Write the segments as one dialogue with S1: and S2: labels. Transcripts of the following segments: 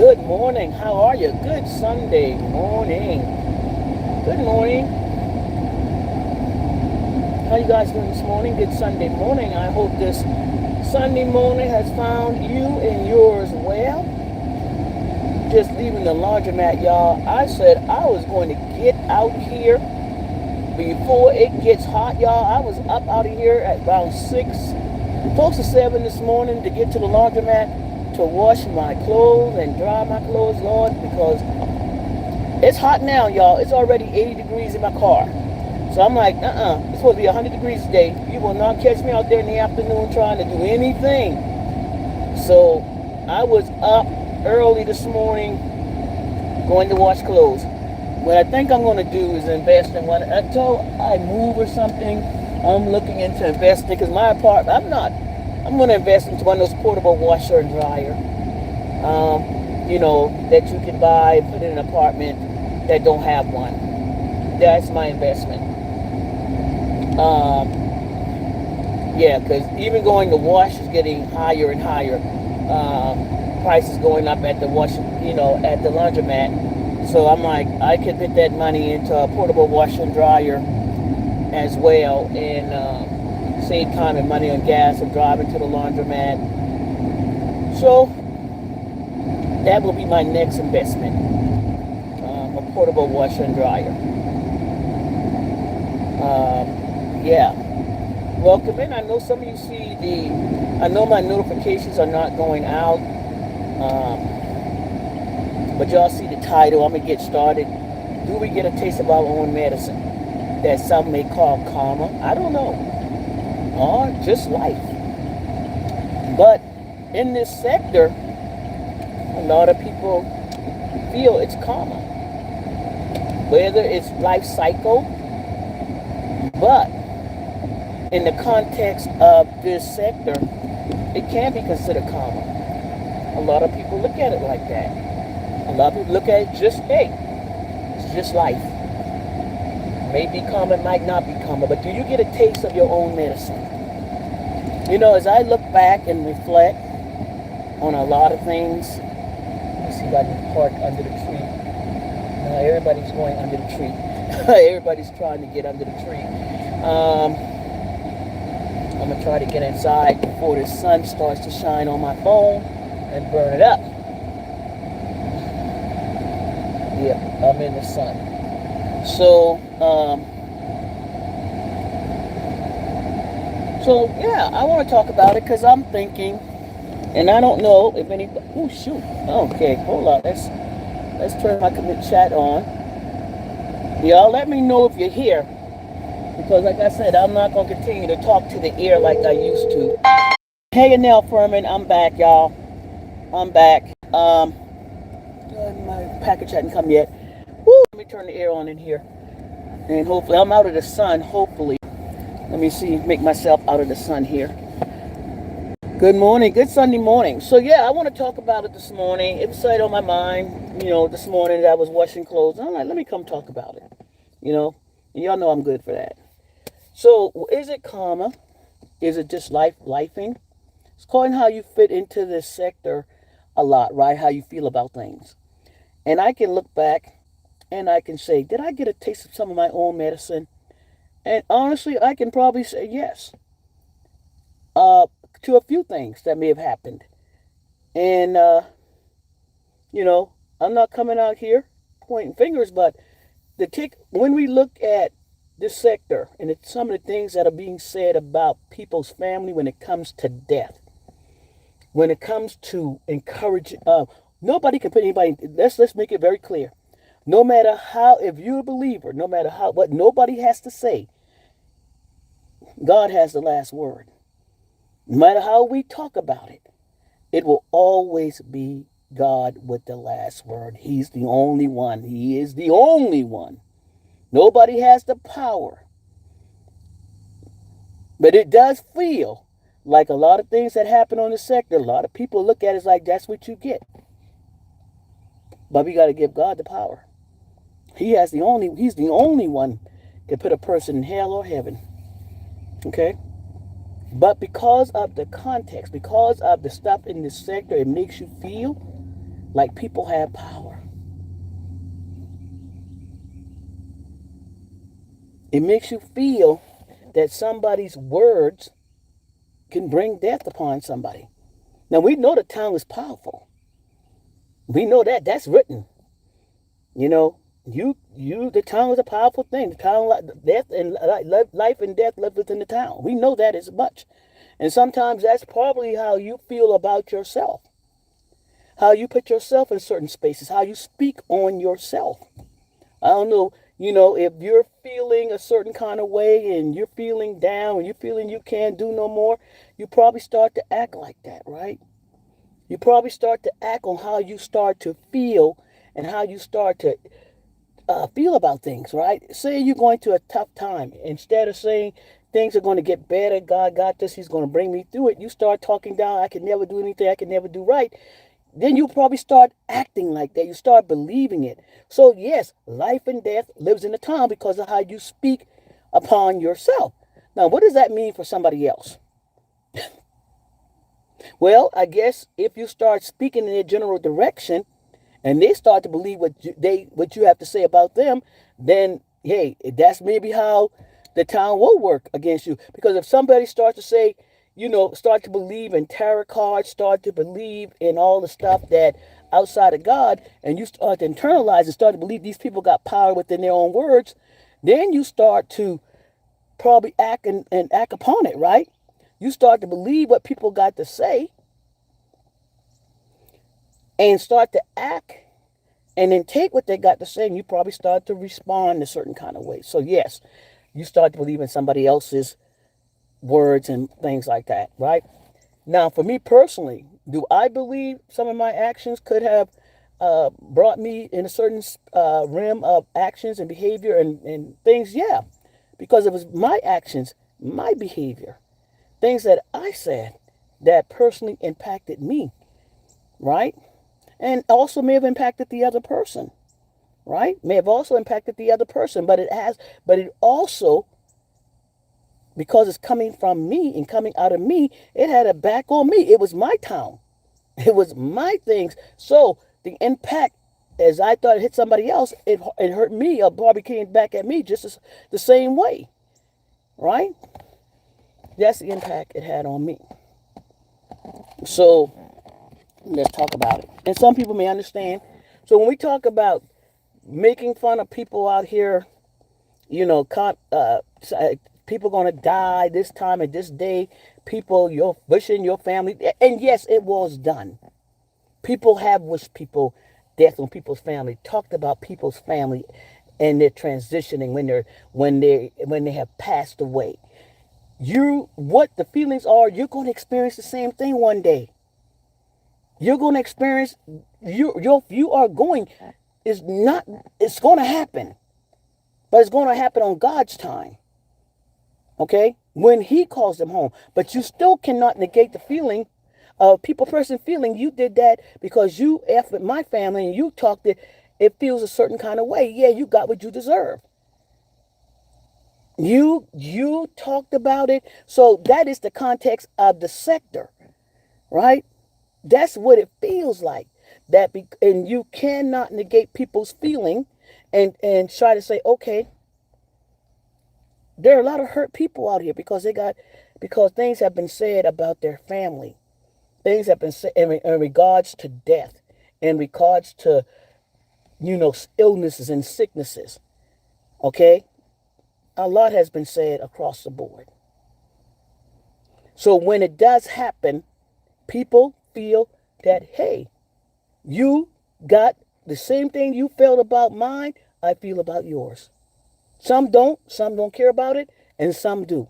S1: Good morning. How are you? Good Sunday morning. Good morning. How you guys doing this morning? Good Sunday morning. I hope this Sunday morning has found you and yours well. Just leaving the laundromat, y'all. I said I was going to get out here before it gets hot, y'all. I was up out of here at around 6, close to 7 this morning to get to the laundromat to wash my clothes and dry my clothes, Lord, because it's hot now, y'all. It's already 80 degrees in my car. So I'm like, it's supposed to be 100 degrees today. You will not catch me out there in the afternoon trying to do anything. So I was up early this morning going to wash clothes. What I think I'm going to do is invest in one. Until I move or something, I'm looking into investing because my apartment, I'm going to invest into one of those portable washer and dryer. That you can buy and put in an apartment that don't have one. That's my investment. Yeah, because even going to wash is getting higher and higher. Prices going up at the at the laundromat. So I'm like, I could put that money into a portable washer and dryer as well, and save time and money on gas and driving to the laundromat. So that will be my next investment, a portable washer and dryer. Yeah. Welcome in. I know some of you see I know my notifications are not going out, but y'all see the title. I'm going to get started. Do we get a taste of our own medicine that some may call karma? I don't know. Or just life. But in this sector, a lot of people feel it's karma. Whether it's life cycle, but in the context of this sector, it can be considered karma. A lot of people look at it like that. A lot of people look at it just, hey, it's just life. Maybe karma, might not be karma, but do you get a taste of your own medicine? As I look back and reflect on a lot of things, let's see if I can park under the tree. No, everybody's going under the tree. Everybody's trying to get under the tree. I'm going to try to get inside before the sun starts to shine on my phone and burn it up. Yep, I'm in the sun. So yeah, I want to talk about it because I'm thinking, and I don't know if anybody. Oh shoot! Okay, hold on. Let's turn my commit chat on. Y'all, let me know if you're here, because like I said, I'm not gonna continue to talk to the ear like I used to. Hey, Nell Furman, I'm back, y'all. I'm back. My package hadn't come yet. Woo! Let me turn the air on in here, and hopefully I'm out of the sun. Hopefully, let me see, make myself out of the sun here. Good morning, good Sunday morning. So yeah, I want to talk about it this morning. It was right on my mind, this morning that I was washing clothes. I'm like, let me come talk about it. And y'all know I'm good for that. So is it karma? Is it just lifing? It's calling how you fit into this sector a lot, right? How you feel about things. And I can look back and I can say, did I get a taste of some of my own medicine? And honestly, I can probably say yes. To a few things that may have happened. And, I'm not coming out here pointing fingers, but when we look at this sector and some of the things that are being said about people's family when it comes to death, when it comes to encouraging, nobody can put anybody, let's make it very clear. No matter how, if you're a believer, no matter what nobody has to say, God has the last word. No matter how we talk about it, it will always be God with the last word. He's the only one. He is the only one. Nobody has the power. But it does feel like a lot of things that happen on the sector, a lot of people look at it as like that's what you get. But we got to give God the power. He's the only one can put a person in hell or heaven. Okay? But because of the context, because of the stuff in this sector, it makes you feel Like people have power. It makes you feel that somebody's words can bring death upon somebody. Now we know the tongue is powerful. We know that that's written. You know, the tongue is a powerful thing. The tongue, death and life and death live within the tongue. We know that as much, and sometimes that's probably how you feel about yourself, how you put yourself in certain spaces, how you speak on yourself. I don't know, if you're feeling a certain kind of way and you're feeling down and you're feeling you can't do no more, you probably start to act like that, right? You probably start to act on how you start to feel and how you start to feel about things, right? Say you're going to a tough time. Instead of saying things are going to get better, God got this, He's going to bring me through it, you start talking down, I can never do anything, I can never do right. Then you probably start acting like that. You start believing it. So, yes, life and death lives in the tongue because of how you speak upon yourself. Now, what does that mean for somebody else? Well, I guess if you start speaking in a general direction, and they start to believe what you have to say about them, then hey, that's maybe how the town will work against you. Because if somebody starts to say, start to believe in tarot cards, start to believe in all the stuff that outside of God, and you start to internalize and start to believe these people got power within their own words, then you start to probably act and act upon it, right? You start to believe what people got to say and start to act and then take what they got to say, and you probably start to respond in a certain kind of way. So yes, you start to believe in somebody else's words and things like that, right? Now, for me personally, do I believe some of my actions could have brought me in a certain realm of actions and behavior and things? Yeah, because it was my actions, my behavior, things that I said that personally impacted me, right? And also may have impacted the other person, right? May have also impacted the other person, but it also, because it's coming from me and coming out of me, it had a back on me. It was my town. It was my things. So the impact, as I thought it hit somebody else, it hurt me, or probably came back at me just the same way, right? That's the impact it had on me. So let's talk about it. And some people may understand. So when we talk about making fun of people out here, people going to die this time and this day, people, you're wishing your family, and yes, it was done. People have wished people death on people's family, talked about people's family and their transitioning when they have passed away. What the feelings are, you're going to experience the same thing one day. You're going to experience, you are going, it's going to happen, but it's going to happen on God's time. Okay? When He calls them home. But you still cannot negate the feeling of person feeling you did that because you effed with my family and you talked it feels a certain kind of way. Yeah, you got what you deserve. You talked about it. So that is the context of the sector, right? That's what it feels like. And you cannot negate people's feeling and try to say, okay, there are a lot of hurt people out here because things have been said about their family. Things have been said in regards to death, in regards to, illnesses and sicknesses. Okay? A lot has been said across the board. So when it does happen, people feel that, hey, you got the same thing you felt about mine, I feel about yours. Some don't care about it, and some do.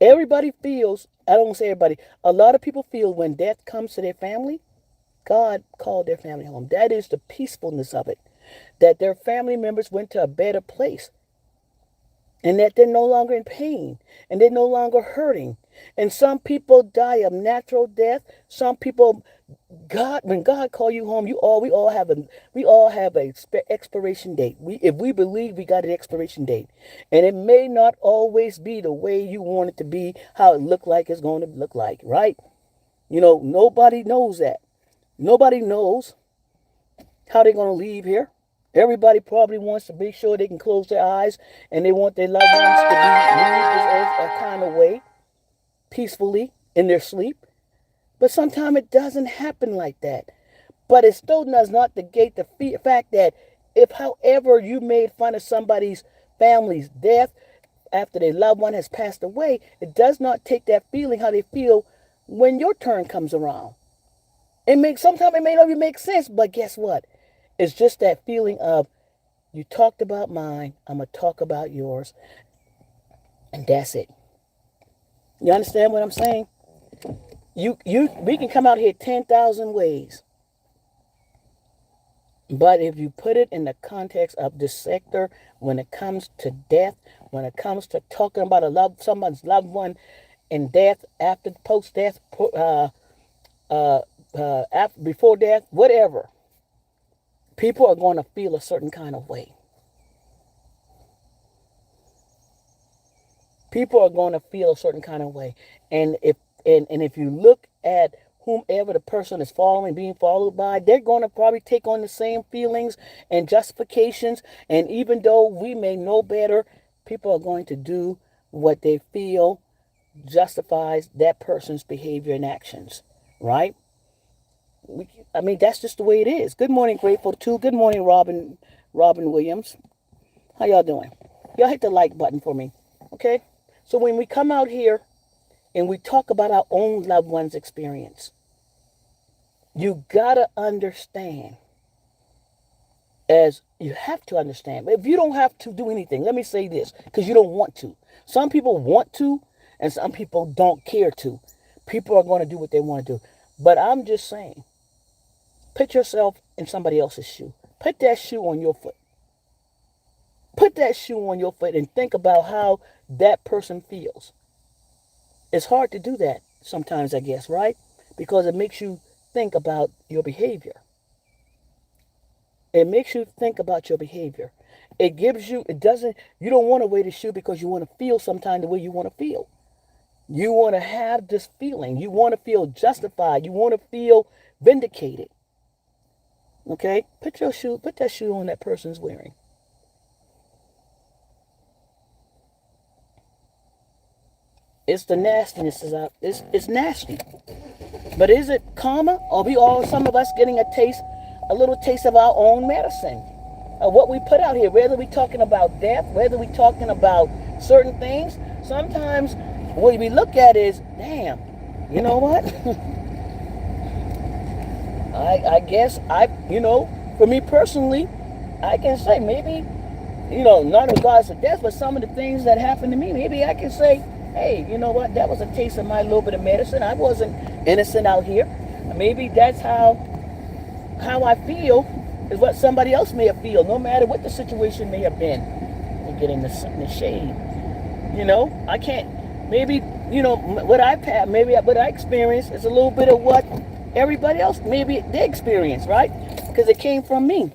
S1: Everybody feels, I don't say everybody, a lot of people feel when death comes to their family, God called their family home. That is the peacefulness of it. That their family members went to a better place. And that they're no longer in pain. And they're no longer hurting. And some people die of natural death. Some people, God, when God call you home, we all have a expiration date. If we believe, we got an expiration date, and it may not always be the way you want it to be, how it look like it's going to look like, right? Nobody knows that. Nobody knows how they're going to leave here. Everybody probably wants to make sure they can close their eyes, and they want their loved ones to leave this earth a kind of way, peacefully in their sleep. But sometimes it doesn't happen like that. But it still does not negate the fact that if, however, you made fun of somebody's family's death after their loved one has passed away, it does not take that feeling how they feel when your turn comes around. Sometimes it may not even make sense, but guess what? It's just that feeling of, you talked about mine, I'm gonna talk about yours, and that's it. You understand what I'm saying? We can come out here 10,000 ways, but if you put it in the context of this sector, when it comes to death, when it comes to talking about someone's loved one in death, after, post death, after, before death, whatever, people are going to feel a certain kind of way. People are going to feel a certain kind of way. And if you look at whomever the person is following, being followed by, they're going to probably take on the same feelings and justifications. And even though we may know better, people are going to do what they feel justifies that person's behavior and actions, right? I mean, that's just the way it is. Good morning, Grateful too. Good morning, Robin Williams. How y'all doing? Y'all hit the like button for me, okay? So when we come out here and we talk about our own loved one's experience, you gotta understand, as you have to understand. If you don't have to do anything, let me say this, because you don't want to. Some people want to, and some people don't care to. People are going to do what they want to do. But I'm just saying, put yourself in somebody else's shoe. Put that shoe on your foot. Put that shoe on your foot and think about how that person feels. It's hard to do that sometimes, I guess, right? Because it makes you think about your behavior. It makes you think about your behavior. You don't want to wear the shoe because you want to feel sometime the way you want to feel. You want to have this feeling. You want to feel justified. You want to feel vindicated. Okay? Put that shoe on that person's wearing. It's the nastiness. It's nasty. But is it karma? Or some of us getting a little taste of our own medicine? Of what we put out here, whether we're talking about death, whether we're talking about certain things, sometimes what we look at is, damn, you know what? I guess for me personally, I can say maybe, not in regards to death, but some of the things that happened to me, maybe I can say, hey, you know what? That was a taste of my little bit of medicine. I wasn't innocent out here. Maybe that's how I feel is what somebody else may have feel, no matter what the situation may have been. We get in the shade. I can't. Maybe what I've had, maybe what I experienced is a little bit of what everybody else maybe they experience, right? Because it came from me.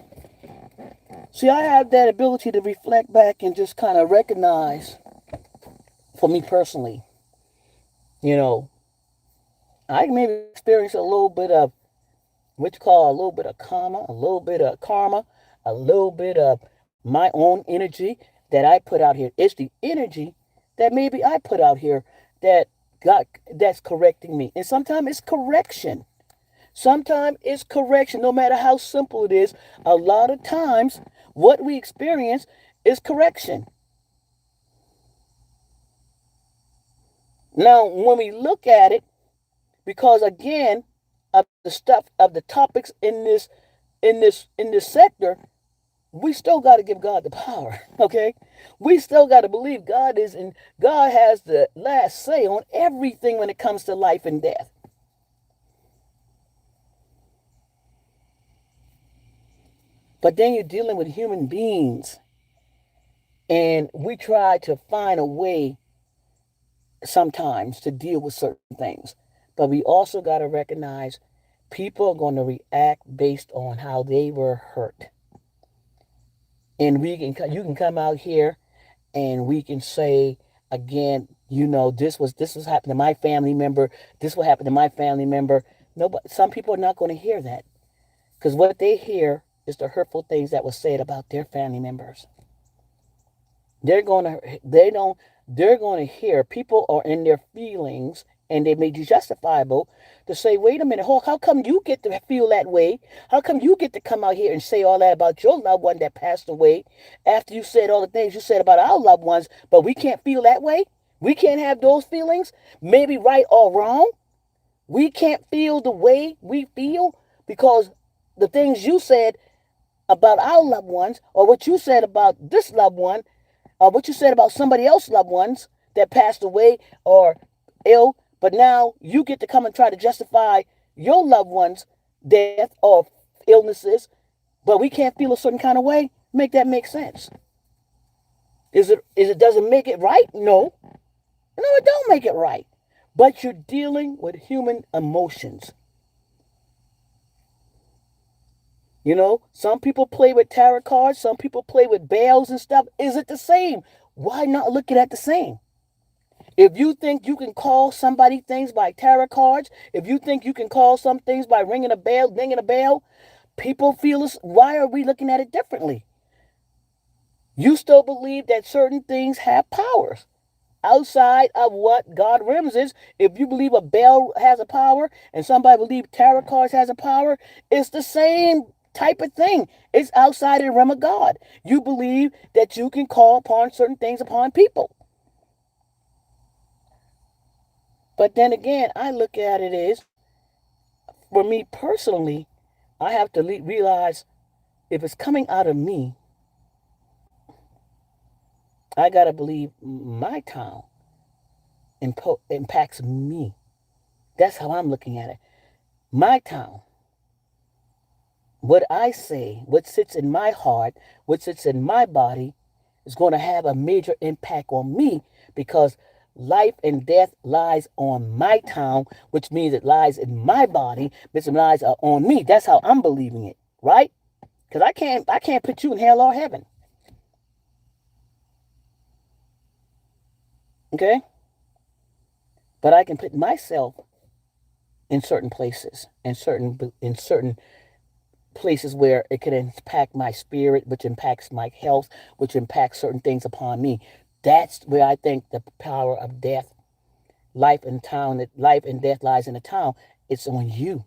S1: See, I have that ability to reflect back and just kind of recognize, for me personally, you know, I maybe experience a little bit of what you call a little bit of karma, a little bit of my own energy that I put out here. It's the energy that maybe I put out here that that's correcting me. And sometimes it's correction. Sometimes it's correction, no matter how simple it is. A lot of times, what we experience is correction. Now, when we look at it, because again, of the topics in this sector, we still got to give God the power. Okay, we still got to believe God has the last say on everything when it comes to life and death. But then you're dealing with human beings, and we try to find a way sometimes to deal with certain things. But we also got to recognize people are going to react based on how they were hurt. And you can come out here and we can say again, this was happening to my family member. This will happen to my family member. Nobody, some people are not going to hear that because what they hear is the hurtful things that were said about their family members. They're going to they don't they're going to hear people are in their feelings and they may be justifiable to say, wait a minute, how come you get to feel that way? How come you get to come out here and say all that about your loved one that passed away after you said all the things you said about our loved ones, but we can't feel that way? We can't have those feelings, maybe right or wrong. We can't feel the way we feel because the things you said about our loved ones or what you said about this loved one what you said about somebody else's loved ones that passed away or ill, but now you get to come and try to justify your loved one's death or illnesses, but we can't feel a certain kind of way. Make that make sense? Is it doesn't make it right? No. No, it don't make it right. But you're dealing with human emotions. Some people play with tarot cards, some people play with bells and stuff. Is it the same? Why not look at it the same? If you think you can call somebody things by tarot cards, if you think you can call some things by ringing a bell, dinging a bell, people feel this. Why are we looking at it differently? You still believe that certain things have powers outside of what God rims is. If you believe a bell has a power and somebody believes tarot cards has a power, it's the same type of thing. It's outside of the realm of God. You believe that you can call upon certain things upon people. But then again, I look at it as, for me personally, I have to realize if it's coming out of me, I got to believe my town impacts me. That's how I'm looking at it. My town, what I say, what sits in my heart, what sits in my body is going to have a major impact on me because life and death lies on my town, which means it lies in my body, which lies on me. That's how I'm believing it, right? Because I can't put you in hell or heaven. Okay? But I can put myself in certain places, in certain places where it can impact my spirit, which impacts my health, which impacts certain things upon me. That's where I think the power of death, life and death lies in the town. It's on you.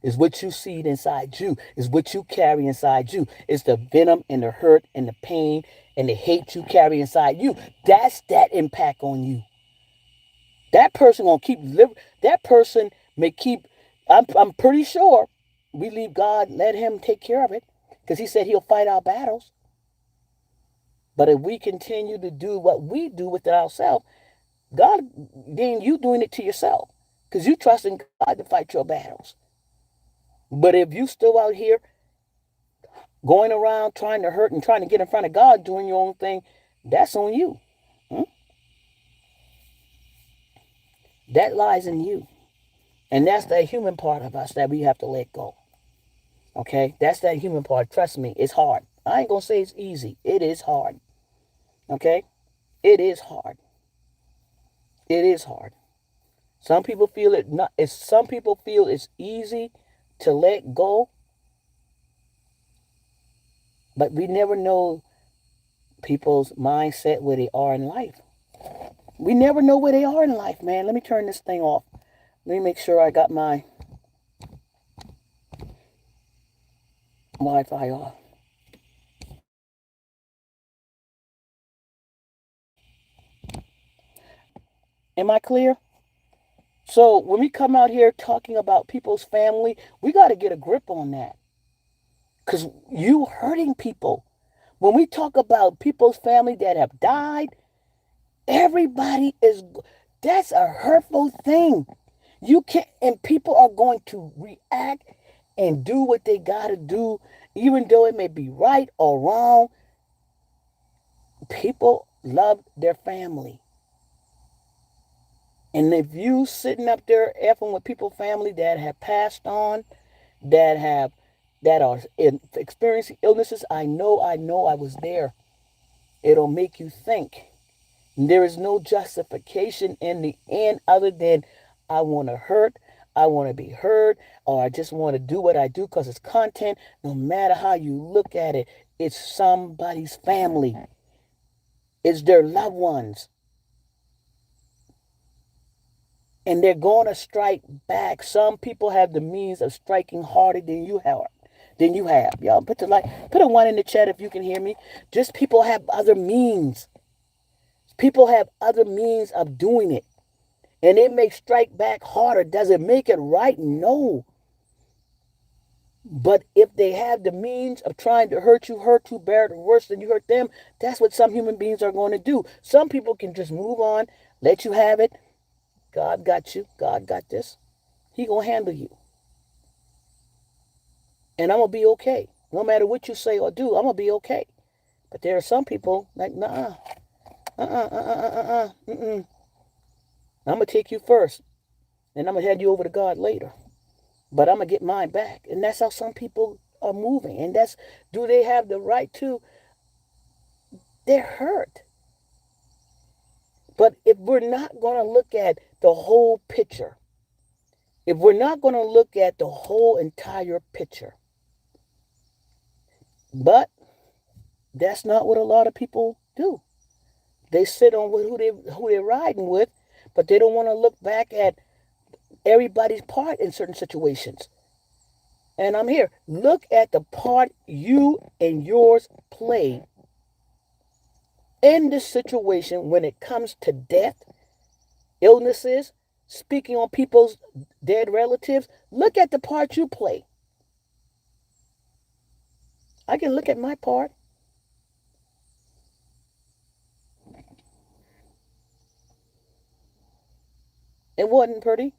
S1: It's what you seed inside you. It's what you carry inside you. It's the venom and the hurt and the pain and the hate you carry inside you. That's that impact on you. That person gonna keep living. That person may keep. I'm pretty sure we leave God, let Him take care of it, because He said He'll fight our battles. But if we continue to do what we do within ourselves, God, then you doing it to yourself, because you trusting God to fight your battles. But if you still out here going around trying to hurt and trying to get in front of God doing your own thing, that's on you. Hmm? That lies in you. And that's that human part of us that we have to let go. Okay? That's that human part. Trust me, it's hard. I ain't going to say it's easy. It is hard. Okay? It is hard. It is hard. Some people feel it not some people feel it's easy to let go, but we never know people's mindset where they are in life. We never know where they are in life, man. Let me turn this thing off. Let me make sure I got my Wi-Fi off. Am I clear? So when we come out here talking about people's family, we got to get a grip on that. Because you hurting people. When we talk about people's family that have died, everybody is, that's a hurtful thing. You can't, and people are going to react and do what they got to do, even though it may be right or wrong. People love their family. And if you sitting up there effing with people, family that have passed on, that have that are experiencing illnesses, I know I was there. It'll make you think. There is no justification in the end other than I want to hurt, I want to be heard, or I just want to do what I do because it's content. No matter how you look at it, it's somebody's family, it's their loved ones, and they're going to strike back. Some people have the means of striking harder than you have. Y'all put a one in the chat if you can hear me. Just people have other means. People have other means of doing it. And it may strike back harder. Does it make it right? No. But if they have the means of trying to hurt you better or worse than you hurt them, that's what some human beings are going to do. Some people can just move on, let you have it. God got you. God got this. He going to handle you. And I'm going to be okay. No matter what you say or do, I'm going to be okay. But there are some people like, nah, I'm going to take you first. And I'm going to hand you over to God later. But I'm going to get mine back. And that's how some people are moving. And that's, do they have the right to? They're hurt. But if we're not going to look at the whole picture, if we're not going to look at the whole entire picture, but that's not what a lot of people do. They sit on who they're riding with, but they don't want to look back at everybody's part in certain situations. And I'm here. Look at the part you and yours play in this situation when it comes to death, illnesses, speaking on people's dead relatives. Look at the part you play. I can look at my part. It wasn't pretty.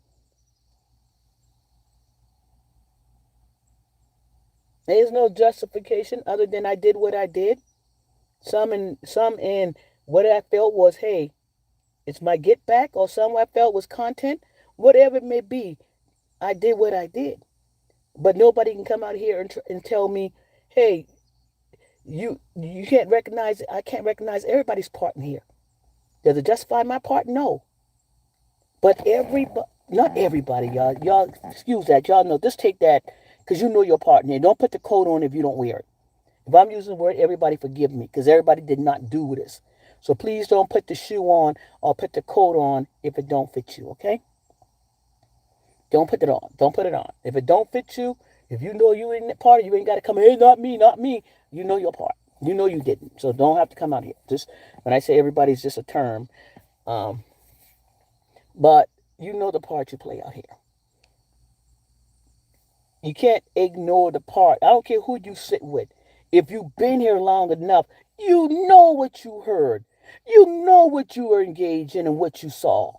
S1: There's no justification other than I did what I did. Some in what I felt was, hey, it's my get back, or some I felt was content. Whatever it may be, I did what I did. But nobody can come out here and tell me, hey, you can't recognize. I can't recognize everybody's part in here. Does it justify my part? No. But not everybody, y'all. Y'all excuse that. Y'all know. Just take that because you know your part in here. Don't put the coat on if you don't wear it. If I'm using the word, everybody forgive me because everybody did not do this. So please don't put the shoe on or put the coat on if it don't fit you, okay? Don't put it on. Don't put it on. If it don't fit you, if you know you in that part, you ain't got to come, hey, not me, not me. You know your part. You know you didn't. So don't have to come out here. Just when I say everybody's just a term, but you know the part you play out here. You can't ignore the part. I don't care who you sit with. If you've been here long enough, you know what you heard. You know what you were engaged in and what you saw.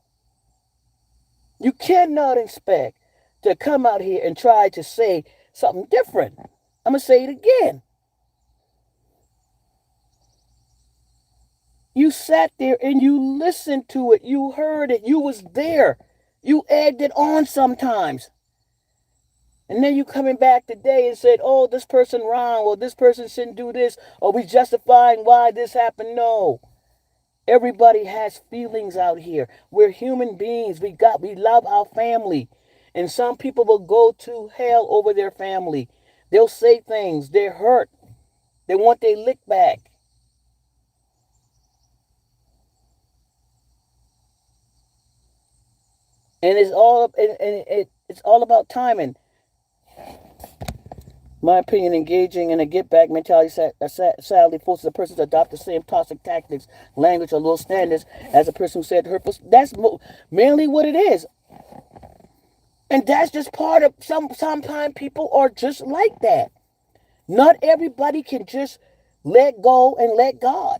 S1: You cannot expect to come out here and try to say something different. I'm going to say it again. You sat there and you listened to it. You heard it. You was there. You egged it on sometimes. And then you coming back today and said, oh, this person wrong, or this person shouldn't do this, or we justifying why this happened. No. Everybody has feelings out here. We're human beings. We love our family. And some people will go to hell over their family. They'll say things. They're hurt. They want their lick back. And it's all about timing. My opinion, engaging in a get back mentality sadly forces a person to adopt the same toxic tactics, language, or low standards as a person who said hurtful. That's mainly what it is. And that's just part of sometimes people are just like that. Not everybody can just let go and let God.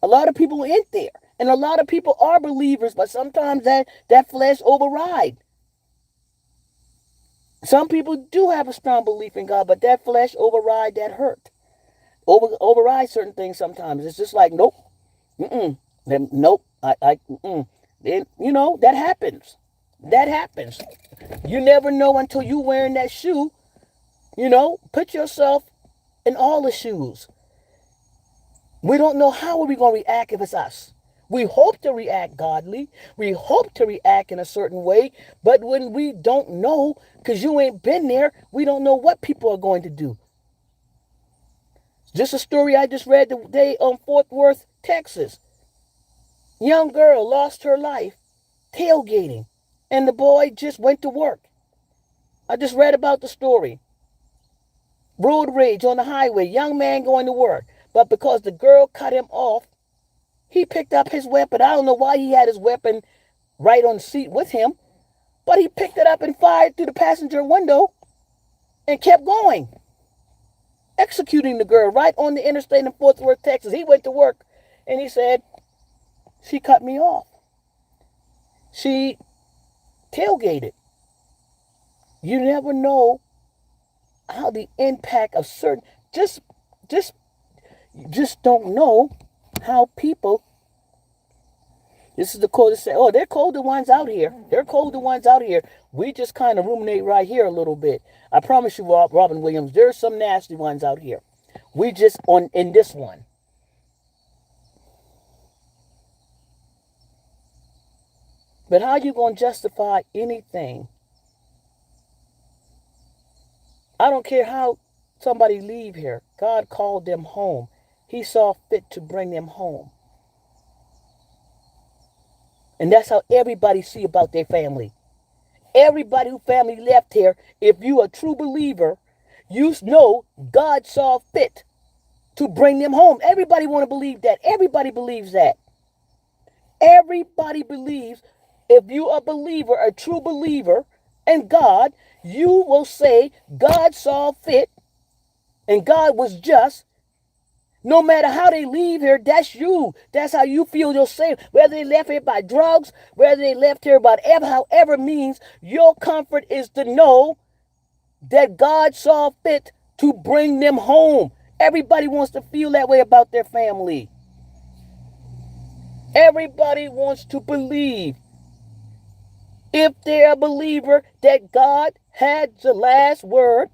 S1: A lot of people ain't there. And a lot of people are believers, but sometimes that flesh override. Some people do have a strong belief in God, but that flesh override that hurt. Override certain things sometimes. It's just like, nope. Mm-mm. Nope. Mm-mm. And, that happens. That happens. You never know until you wearing that shoe. Put yourself in all the shoes. We don't know how we're going to react if it's us. We hope to react godly. We hope to react in a certain way. But when we don't know, because you ain't been there, we don't know what people are going to do. Just a story I just read today on Fort Worth, Texas. Young girl lost her life tailgating, and the boy just went to work. I just read about the story. Road rage on the highway, young man going to work. But because the girl cut him off, he picked up his weapon. I don't know why he had his weapon right on the seat with him, but he picked it up and fired through the passenger window and kept going, executing the girl right on the interstate in Fort Worth, Texas. He went to work and he said, she cut me off. She tailgated. You never know how the impact of certain just don't know how people. This is the coldest. Oh, they're colder ones out here. They're colder ones out here. We just kind of ruminate right here a little bit. I promise you, Robin Williams, there's some nasty ones out here. We just on in this one. But how you gonna justify anything? I don't care how somebody leave here. God called them home. He saw fit to bring them home. And that's how everybody see about their family. Everybody who family left here, if you a true believer, you know God saw fit to bring them home. Everybody want to believe that. Everybody believes that. Everybody believes if you a believer, a true believer in God, you will say God saw fit and God was just. No matter how they leave here, that's you. That's how you feel you're safe. Whether they left here by drugs, whether they left here by however means, your comfort is to know that God saw fit to bring them home. Everybody wants to feel that way about their family. Everybody wants to believe, if they're a believer, that God had the last word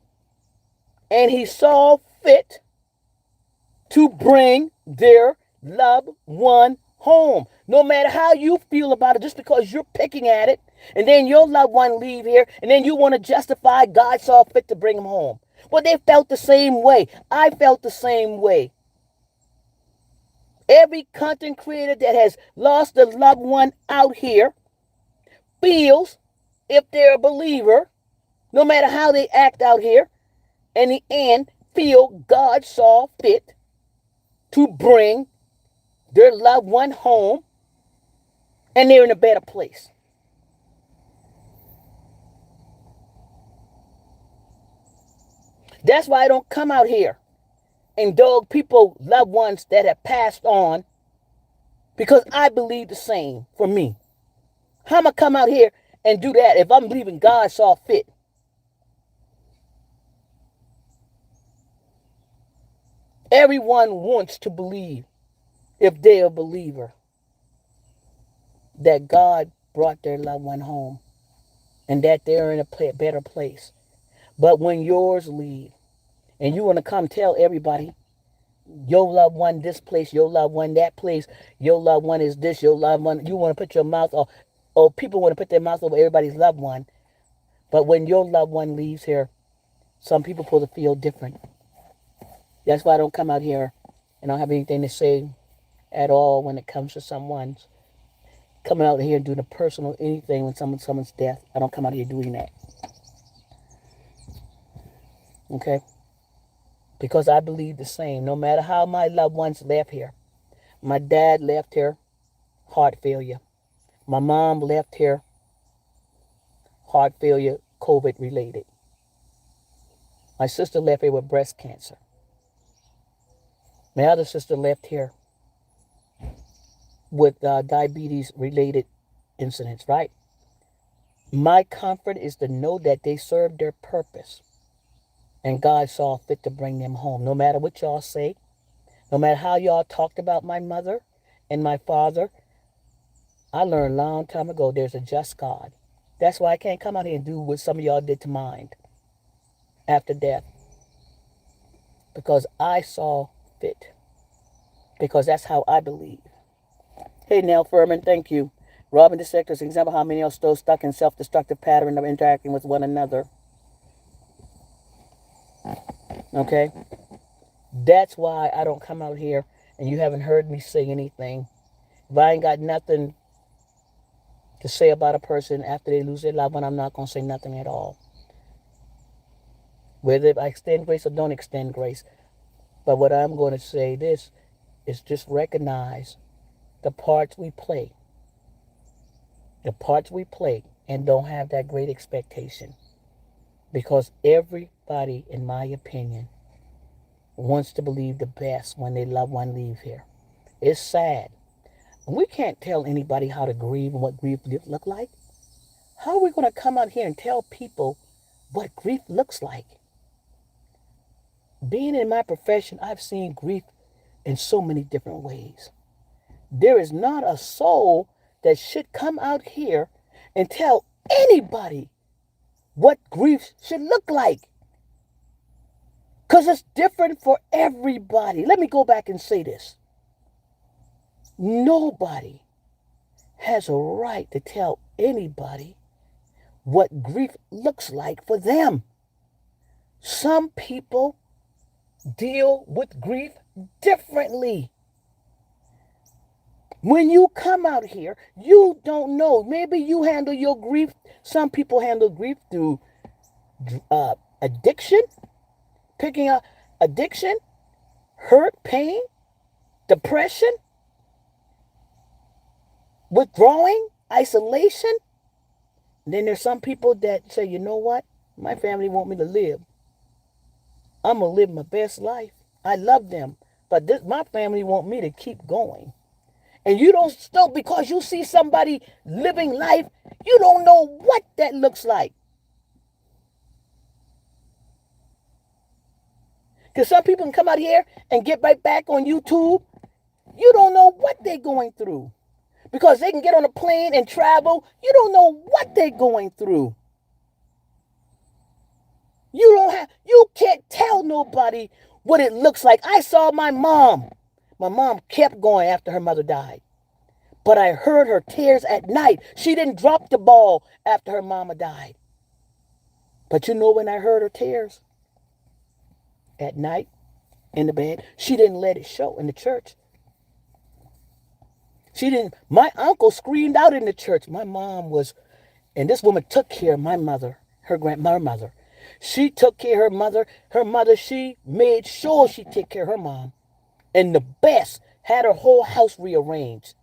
S1: and he saw fit to bring their loved one home. No matter how you feel about it, just because you're picking at it, and then your loved one leave here, and then you want to justify God saw fit to bring them home. Well, they felt the same way. I felt the same way. Every content creator that has lost a loved one out here feels, if they're a believer, no matter how they act out here, in the end, feel God saw fit to bring their loved one home, and they're in a better place. That's why I don't come out here and dog people, loved ones that have passed on, because I believe the same for me. How am I come out here and do that if I'm believing God saw fit? Everyone wants to believe, if they're a believer, that God brought their loved one home and that they're in a better place. But when yours leave and you want to come tell everybody, your loved one this place, your loved one that place, your loved one is this, your loved one, you want to put your mouth, or people want to put their mouth over everybody's loved one. But when your loved one leaves here, some people supposed to feel different. That's why I don't come out here and I don't have anything to say at all when it comes to someone's coming out here and doing a personal anything when someone's death. I don't come out here doing that. Okay? Because I believe the same. No matter how my loved ones left here. My dad left here, heart failure. My mom left here, heart failure, COVID related. My sister left here with breast cancer. My other sister left here with diabetes related incidents, right? My comfort is to know that they served their purpose and God saw fit to bring them home. No matter what y'all say, no matter how y'all talked about my mother and my father, I learned a long time ago there's a just God. That's why I can't come out here and do what some of y'all did to mine after death. Because I saw fit. Because that's how I believe. Hey, Nell Furman, thank you. Robin Dissector is an example of how many are still stuck in self-destructive pattern of interacting with one another. Okay? That's why I don't come out here and you haven't heard me say anything. If I ain't got nothing to say about a person after they lose their loved one, I'm not going to say nothing at all. Whether I extend grace or don't extend grace. But what I'm going to say this is just recognize the parts we play. The parts we play and don't have that great expectation. Because everybody, in my opinion, wants to believe the best when their loved one leave here. It's sad. We can't tell anybody how to grieve and what grief look like. How are we going to come out here and tell people what grief looks like? Being in my profession, I've seen grief in so many different ways. There is not a soul that should come out here and tell anybody what grief should look like. Because it's different for everybody. Let me go back and say this. Nobody has a right to tell anybody what grief looks like for them. Some people deal with grief differently. When you come out here, you don't know. Maybe you handle your grief. Some people handle grief through addiction, picking up addiction, hurt, pain, depression, withdrawing, isolation. And then there's some people that say, you know what? My family want me to live. I'm going to live my best life. I love them. But my family want me to keep going. And you don't still, because you see somebody living life, you don't know what that looks like. Because some people can come out here and get right back on YouTube. You don't know what they're going through. Because they can get on a plane and travel. You don't know what they're going through. You can't tell nobody what it looks like. I saw my mom. My mom kept going after her mother died. But I heard her tears at night. She didn't drop the ball after her mama died. But you know when I heard her tears? At night, in the bed. She didn't let it show in the church. She didn't. My uncle screamed out in the church. My mom was, and this woman took care of my mother, her grandmother. She took care of her mother. Her mother, she made sure she took care of her mom. And the best, had her whole house rearranged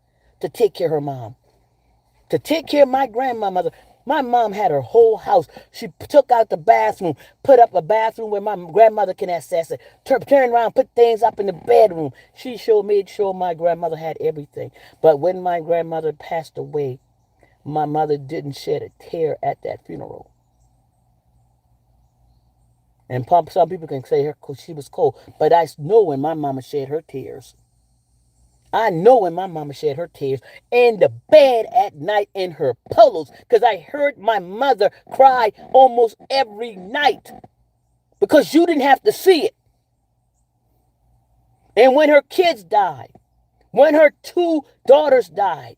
S1: to take care of her mom. To take care of my grandmother. My mom had her whole house. She took out the bathroom, put up a bathroom where my grandmother can access it. Turn around, put things up in the bedroom. She made sure my grandmother had everything. But when my grandmother passed away, my mother didn't shed a tear at that funeral. And some people can say she was cold, but I know when my mama shed her tears. I know when my mama shed her tears in the bed at night in her pillows, because I heard my mother cry almost every night because you didn't have to see it. And when her kids died, when her 2 daughters died,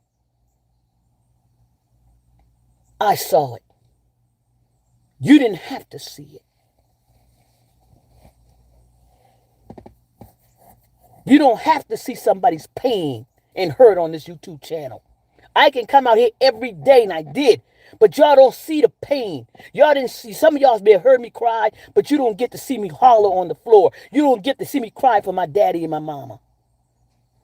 S1: I saw it. You didn't have to see it. You don't have to see somebody's pain and hurt on this YouTube channel. I can come out here every day, and I did. But y'all don't see the pain. Y'all didn't see. Some of y'all may have heard me cry, but you don't get to see me holler on the floor. You don't get to see me cry for my daddy and my mama.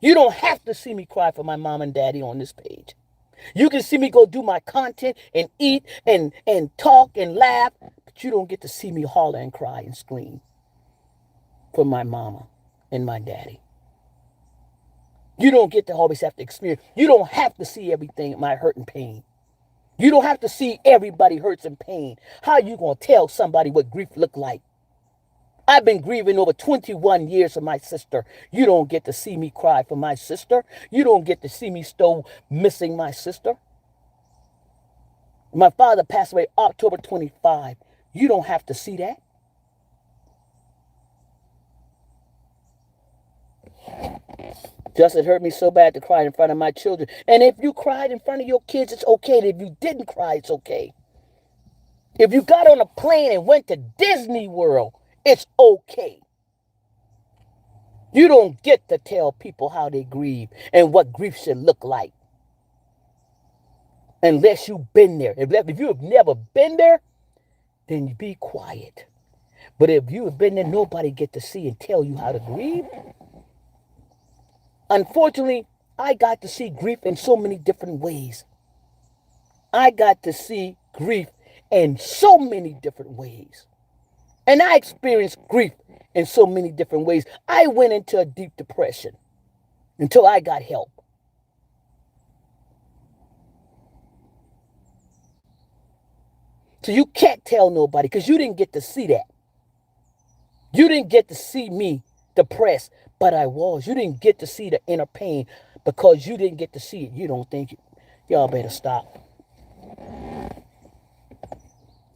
S1: You don't have to see me cry for my mom and daddy on this page. You can see me go do my content and eat and talk and laugh, but you don't get to see me holler and cry and scream for my mama and my daddy. You don't get to always have to experience. You don't have to see everything my hurt and pain. You don't have to see everybody hurts and pain. How are you going to tell somebody what grief look like? I've been grieving over 21 years for my sister. You don't get to see me cry for my sister. You don't get to see me still missing my sister. My father passed away October 25. You don't have to see that. Just it hurt me so bad to cry in front of my children. And if you cried in front of your kids, it's okay. And if you didn't cry, it's okay. If you got on a plane and went to Disney World, it's okay. You don't get to tell people how they grieve and what grief should look like. Unless you've been there. If you have never been there, then you be quiet. But if you have been there, nobody get to see and tell you how to grieve. Unfortunately, I got to see grief in so many different ways. I got to see grief in so many different ways. And I experienced grief in so many different ways. I went into a deep depression until I got help. So you can't tell nobody because you didn't get to see that. You didn't get to see me depressed, but I was. You didn't get to see the inner pain because you didn't get to see it. You don't think it. Y'all better stop.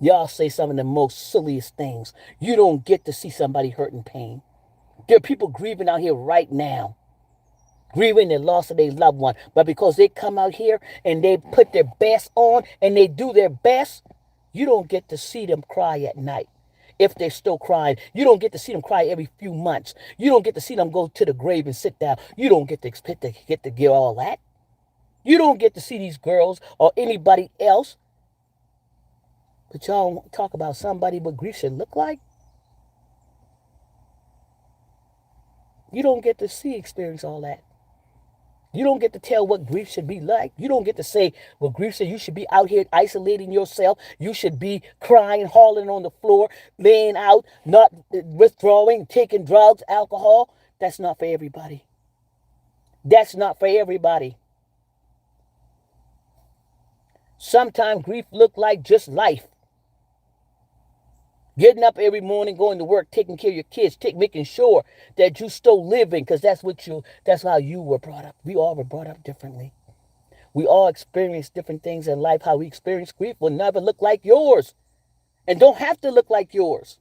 S1: Y'all say some of the most silliest things. You don't get to see somebody hurt in pain. There are people grieving out here right now, grieving the loss of their loved one. But because they come out here and they put their best on and they do their best, you don't get to see them cry at night. If they're still crying, you don't get to see them cry every few months. You don't get to see them go to the grave and sit down. You don't get to expect to get all that. You don't get to see these girls or anybody else. But y'all talk about somebody what grief should look like. You don't get to experience all that. You don't get to tell what grief should be like. You don't get to say what grief should. You should be out here isolating yourself. You should be crying, hauling on the floor, laying out, not withdrawing, taking drugs, alcohol. That's not for everybody. That's not for everybody. Sometimes grief look like just life. Getting up every morning, going to work, taking care of your kids, making sure that you still living, because that's how you were brought up. We all were brought up differently. We all experience different things in life. How we experience grief will never look like yours, and don't have to look like yours.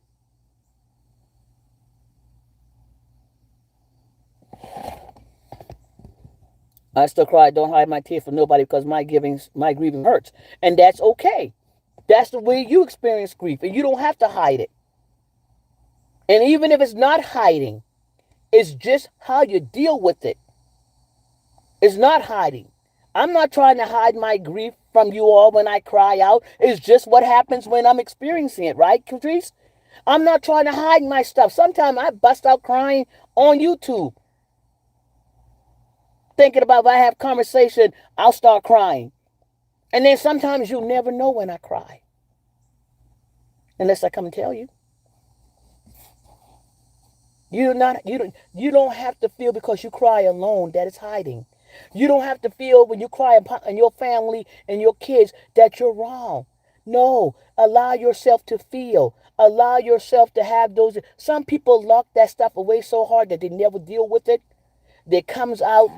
S1: I still cry. Don't hide my tears from nobody because my grieving hurts, and that's okay. That's the way you experience grief, and you don't have to hide it. And even if it's not hiding, it's just how you deal with it. It's not hiding. I'm not trying to hide my grief from you all when I cry out. It's just what happens when I'm experiencing it, right, Catrice? I'm not trying to hide my stuff. Sometimes I bust out crying on YouTube. Thinking about if I have conversation, I'll start crying. And then sometimes you'll never know when I cry. Unless I come and tell you. You don't have to feel because you cry alone that it's hiding. You don't have to feel when you cry in your family and your kids that you're wrong. No, allow yourself to feel. Allow yourself to have those. Some people lock that stuff away so hard that they never deal with it. That comes out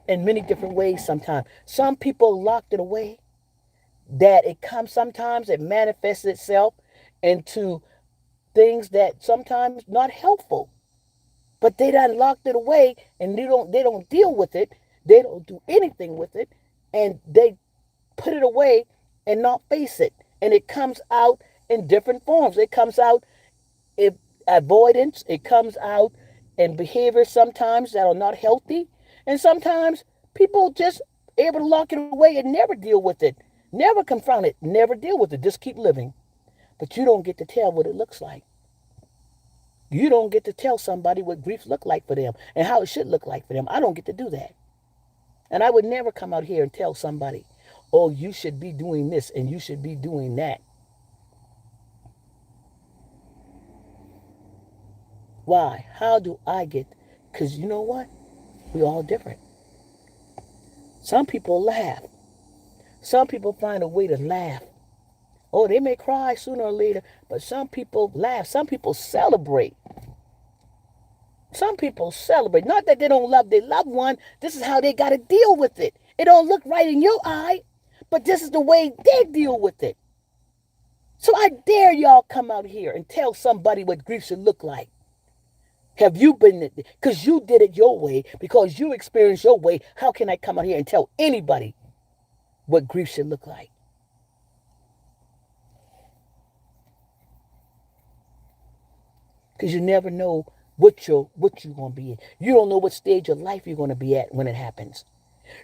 S1: in many different ways sometimes. Some people locked it away. That it comes sometimes, it manifests itself into things that sometimes not helpful. But they done locked it away and they don't deal with it. They don't do anything with it. And they put it away and not face it. And it comes out in different forms. It comes out in avoidance. It comes out in behaviors sometimes that are not healthy. And sometimes people just able to lock it away and never deal with it. Never confront it. Never deal with it. Just keep living. But you don't get to tell what it looks like. You don't get to tell somebody what grief look like for them and how it should look like for them. I don't get to do that. And I would never come out here and tell somebody, oh, you should be doing this and you should be doing that. Why? How do I get? Because you know what? We all different. Some people laugh. Some people find a way to laugh. Oh, they may cry sooner or later, but some people laugh. Some people celebrate. Some people celebrate. Not that they don't love their loved one. This is how they got to deal with it. It don't look right in your eye, but this is the way they deal with it. So I dare y'all come out here and tell somebody what grief should look like. Have you been, because you did it your way, because you experienced your way, how can I come out here and tell anybody what grief should look like? Because you never know what you're going to be in. You don't know what stage of life you're going to be at when it happens.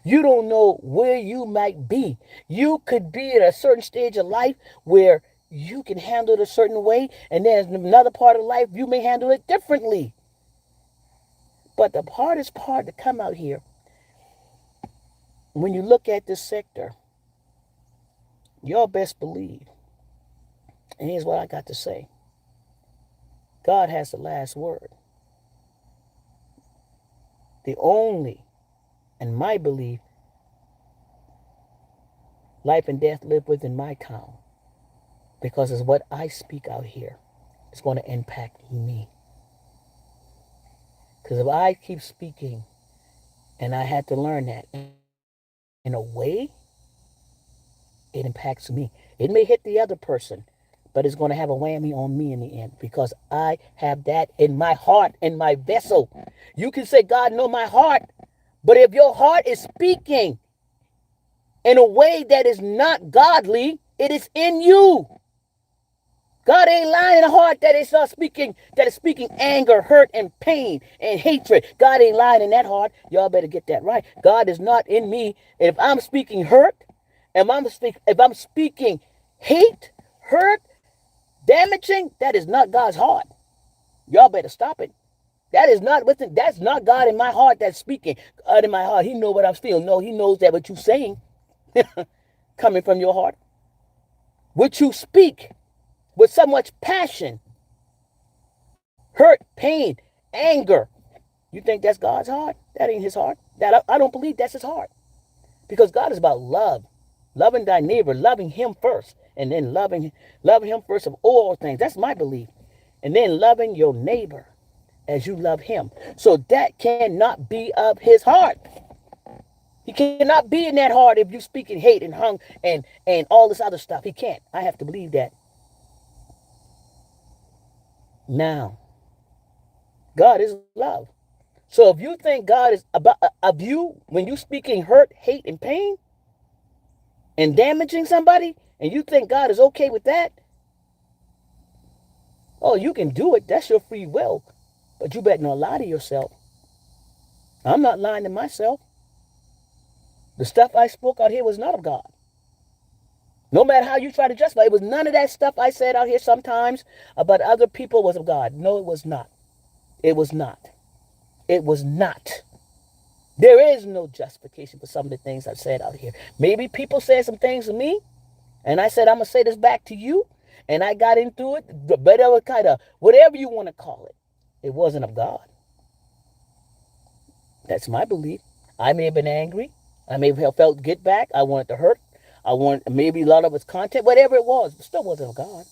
S1: You don't know where you might be. You could be at a certain stage of life where you can handle it a certain way, and then another part of life you may handle it differently. But the hardest part to come out here, when you look at this sector, y'all best believe, and here's what I got to say: God has the last word. The only, and my belief, life and death live within my town, because it's what I speak out here is going to impact me. Because if I keep speaking, and I had to learn that in a way, it impacts me. It may hit the other person, but it's going to have a whammy on me in the end, because I have that in my heart, in my vessel. You can say, God know my heart, but if your heart is speaking in a way that is not godly, it is in you. God ain't lying in a heart that is not speaking, that is speaking anger, hurt, and pain and hatred. God ain't lying in that heart. Y'all better get that right. God is not in me. And if I'm speaking hurt, if I'm speaking hate, hurt, damaging, that is not God's heart. Y'all better stop it. That is not within. That's not God in my heart that's speaking. God in my heart, He knows what I'm feeling. No, He knows that what you're saying, coming from your heart, what you speak with so much passion, hurt, pain, anger. You think that's God's heart? That ain't His heart. I don't believe that's His heart. Because God is about love. Loving thy neighbor, loving him first. And then loving him first of all things. That's my belief. And then loving your neighbor as you love him. So that cannot be of His heart. He cannot be in that heart if you speak in hate and hung and all this other stuff. He can't. I have to believe that. Now, God is love. So if you think God is about of you when you speaking hurt, hate, and pain and damaging somebody, and you think God is okay with that, oh, you can do it. That's your free will. But you better not lie to yourself. I'm not lying to myself. The stuff I spoke out here was not of God. No matter how you try to justify it, was none of that stuff I said out here sometimes about other people was of God. No, it was not. It was not. It was not. There is no justification for some of the things I've said out here. Maybe people said some things to me, and I said, I'm going to say this back to you, and I got into it, whatever kind of, whatever you want to call it. It wasn't of God. That's my belief. I may have been angry. I may have felt get back. I wanted to hurt. I want maybe a lot of its content, whatever it was, but still wasn't of God.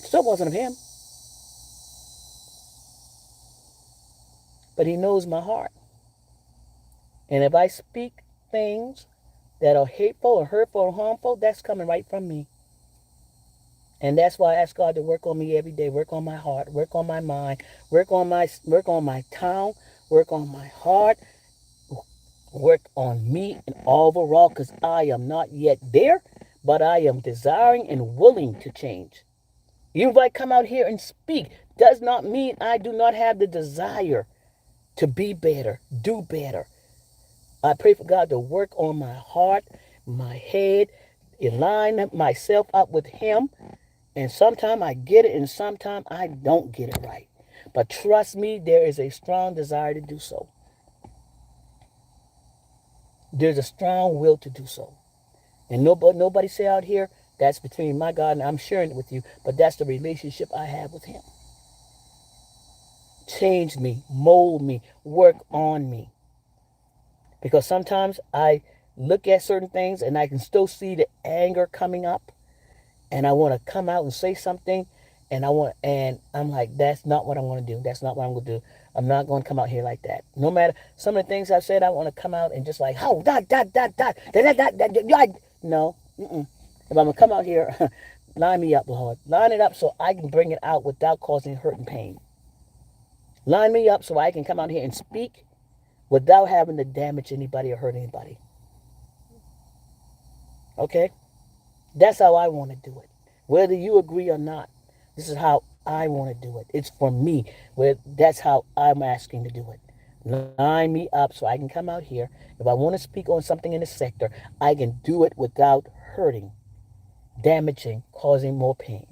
S1: Still wasn't of Him. But He knows my heart. And if I speak things that are hateful or hurtful or harmful, that's coming right from me. And that's why I ask God to work on me every day, work on my heart, work on my mind, work on my tongue, work on my heart, work on me and overall, because I am not yet there, but I am desiring and willing to change. Even if I come out here and speak, does not mean I do not have the desire to be better, do better. I pray for God to work on my heart, my head, align myself up with Him. And sometimes I get it and sometimes I don't get it right. But trust me, there is a strong desire to do so. There's a strong will to do so. And nobody say out here, that's between my God and I'm sharing it with you, but that's the relationship I have with Him. Change me, mold me, work on me. Because sometimes I look at certain things and I can still see the anger coming up. And I want to come out and say something. And I'm like, that's not what I'm going to do. That's not what I'm going to do. I'm not going to come out here like that. No matter some of the things I've said, I want to come out and just like, oh, no. Mm-mm. If I'm going to come out here, line me up, Lord. Line it up so I can bring it out without causing hurt and pain. Line me up so I can come out here and speak without having to damage anybody or hurt anybody. Okay? That's how I want to do it. Whether you agree or not, this is how I want to do it. It's for me. That's how I'm asking to do it. Line me up so I can come out here. If I want to speak on something in the sector, I can do it without hurting, damaging, causing more pain.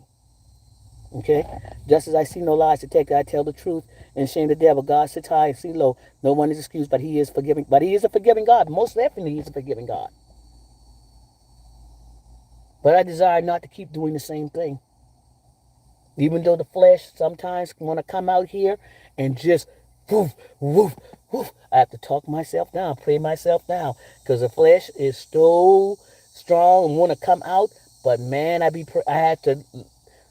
S1: Okay? Just as I see no lies to take, I tell the truth and shame the devil. God sits high and see low. No one is excused, but he is forgiving. But he is a forgiving God. Most definitely, he is a forgiving God. But I desire not to keep doing the same thing. Even though the flesh sometimes want to come out here and just woof, woof, woof. I have to talk myself down, pray myself down, because the flesh is so strong and want to come out. But man, I had to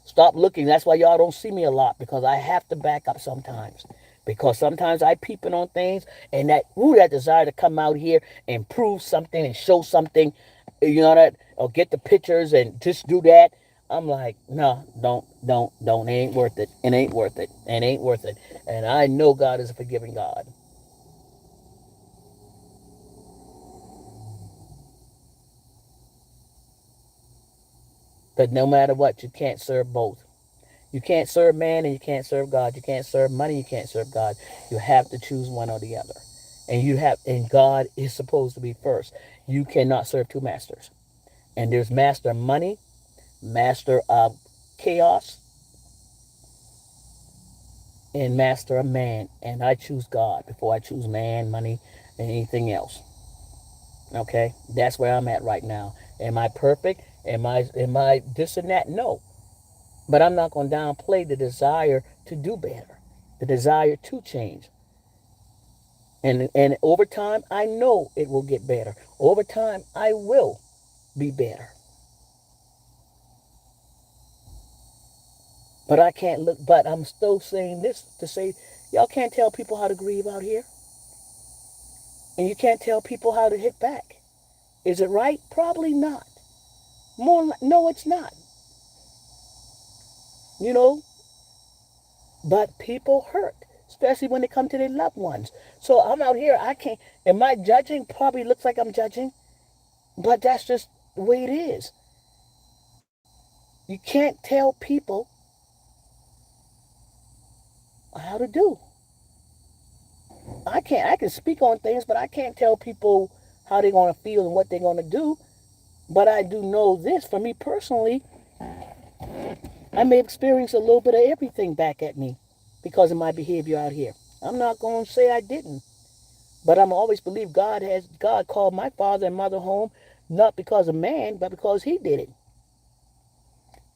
S1: stop looking. That's why y'all don't see me a lot, because I have to back up sometimes. Because sometimes I peeping on things, and that desire to come out here and prove something and show something, that, or get the pictures and just do that. I'm like, no, don't. It ain't worth it. It ain't worth it. It ain't worth it. And I know God is a forgiving God. But no matter what, you can't serve both. You can't serve man and you can't serve God. You can't serve money, you can't serve God. You have to choose one or the other. And God is supposed to be first. You cannot serve two masters. And there's master money, master of chaos, and master of man. And I choose God before I choose man, money, and anything else. Okay? That's where I'm at right now. Am I perfect? Am I this and that? No. But I'm not going to downplay the desire to do better, the desire to change. And over time, I know it will get better. Over time, I will be better. But I can't look, but I'm still saying this to say, y'all can't tell people how to grieve out here. And you can't tell people how to hit back. Is it right? Probably not. No, it's not. You know, but people hurt, especially when they come to their loved ones. So I'm out here, I can't, am I judging? Probably looks like I'm judging, but that's just the way it is. You can't tell people how to do. I can speak on things, but I can't tell people how they're going to feel and what they're going to do. But I do know this, for me personally, I may experience a little bit of everything back at me because of my behavior out here. I'm not going to say I didn't, but I'm always believe God called my father and mother home, not because of man, but because he did it.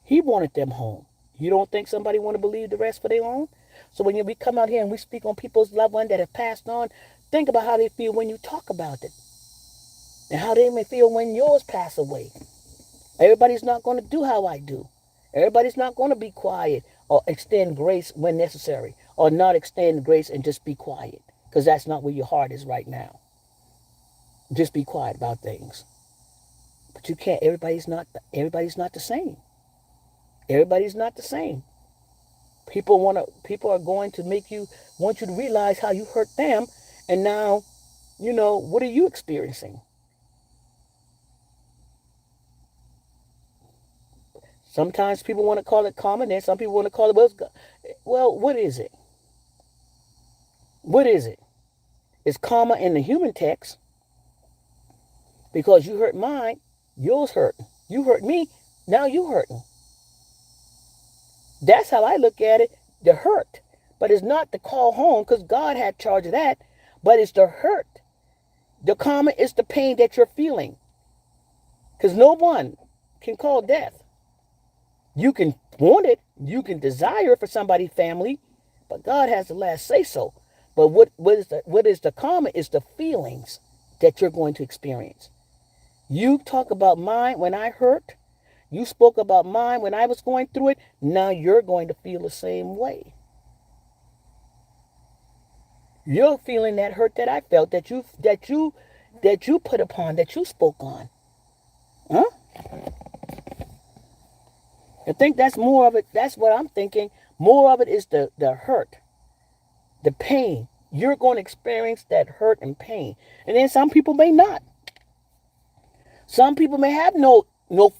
S1: He wanted them home. You don't think somebody want to believe the rest for their own? So when we come out here and we speak on people's loved ones that have passed on, think about how they feel when you talk about it, and how they may feel when yours pass away. Everybody's not going to do how I do. Everybody's not going to be quiet or extend grace when necessary, or not extend grace and just be quiet, because that's not where your heart is right now. Just be quiet about things. But you can't. Everybody's not the same. Everybody's not the same. People are going to want you to realize how you hurt them, and now, what are you experiencing? Sometimes people want to call it common, and some people want to call it, well, what is it? What is it? It's karma in the human text, because you hurt mine, yours hurt. You hurt me, now you hurting. That's how I look at it, the hurt. But it's not the call home, because God had charge of that, but it's the hurt. The karma is the pain that you're feeling, because no one can call death. You can want it, you can desire it for somebody's family, but God has the last say so. But what is the karma is the feelings that you're going to experience. You talk about mine when I hurt, You spoke about mine when I was going through it. Now you're going to feel the same way. You're feeling that hurt that I felt, that you put upon, that you spoke on. Huh? I think that's more of it. That's what I'm thinking. More of it is the hurt, the pain. You're going to experience that hurt and pain. And then some people may not. Some people may have no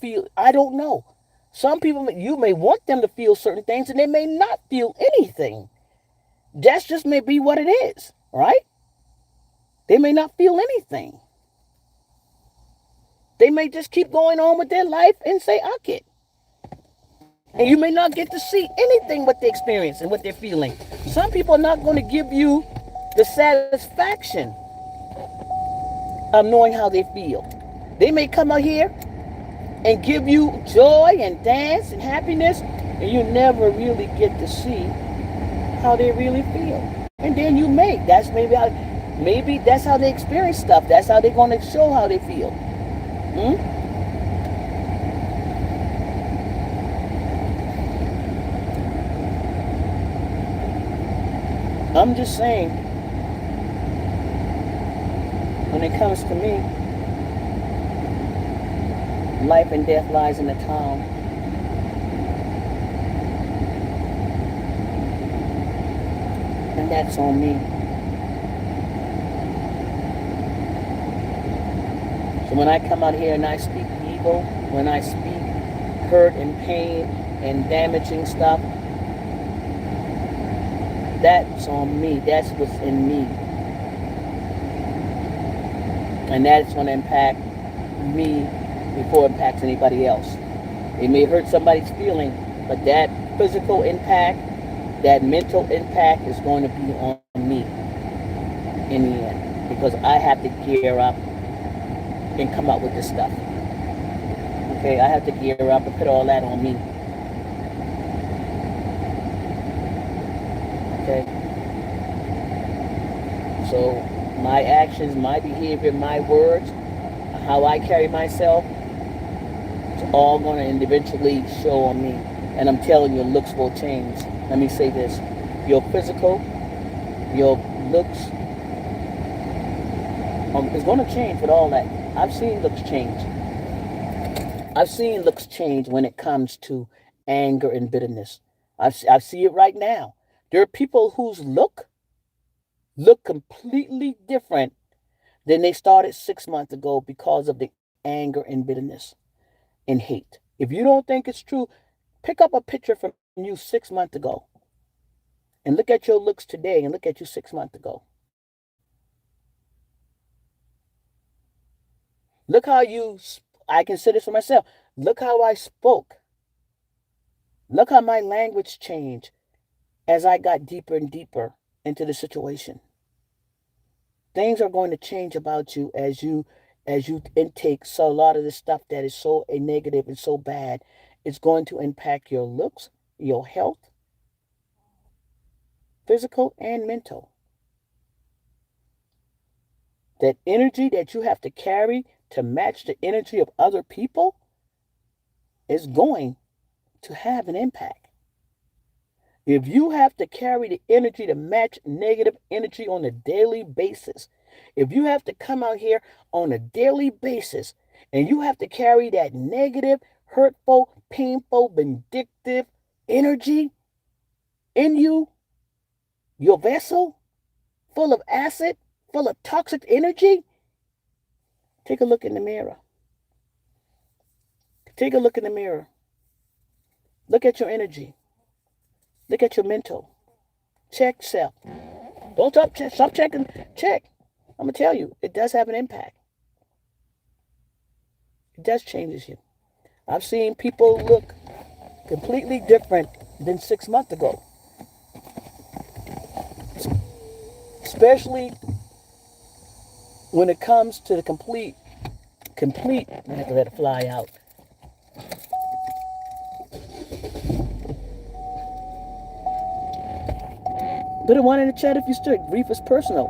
S1: feel. I don't know. Some people, you may want them to feel certain things and they may not feel anything. That's just may be what it is, right? They may not feel anything. They may just keep going on with their life and say, I get. And you may not get to see anything what they experience and what they're feeling. Some people are not going to give you the satisfaction of knowing how they feel. They may come out here and give you joy and dance and happiness, and you never really get to see how they really feel. And then you may. That's maybe that's how they experience stuff. That's how they're going to show how they feel. I'm just saying, when it comes to me, life and death lies in the tongue. And that's on me. So when I come out here and I speak evil, when I speak hurt and pain and damaging stuff, that's on me. That's what's in me. And that's going to impact me before it impacts anybody else. It may hurt somebody's feeling, but that physical impact, that mental impact is going to be on me in the end. Because I have to gear up and come up with this stuff. Okay, I have to gear up and put all that on me. Okay? So my actions, my behavior, my words, how I carry myself, it's all going to eventually show on me. And I'm telling you, looks will change. Let me say this. Your physical, your looks, is going to change with all that. I've seen looks change. I've seen looks change when it comes to anger and bitterness. I see it right now. There are people whose look completely different than they started 6 months ago because of the anger and bitterness and hate. If you don't think it's true, pick up a picture from you 6 months ago and look at your looks today and look at you 6 months ago. Look how I can say this for myself. Look how I spoke. Look how my language changed as I got deeper and deeper into the situation. Things are going to change about you as you intake so a lot of this stuff that is so negative and so bad. It's going to impact your looks, your health, physical and mental. That energy that you have to carry to match the energy of other people is going to have an impact. If you have to carry the energy to match negative energy on a daily basis, if you have to come out here on a daily basis and you have to carry that negative, hurtful, painful, vindictive energy in you, your vessel full of acid, full of toxic energy, take a look in the mirror. Take a look in the mirror. Look at your energy. Look at your mental. Check self. Don't stop checking. Check. I'm going to tell you, it does have an impact. It does changes you. I've seen people look completely different than 6 months ago. Especially when it comes to the complete, I have to let it fly out. Put a one in the chat if you still. Grief is personal.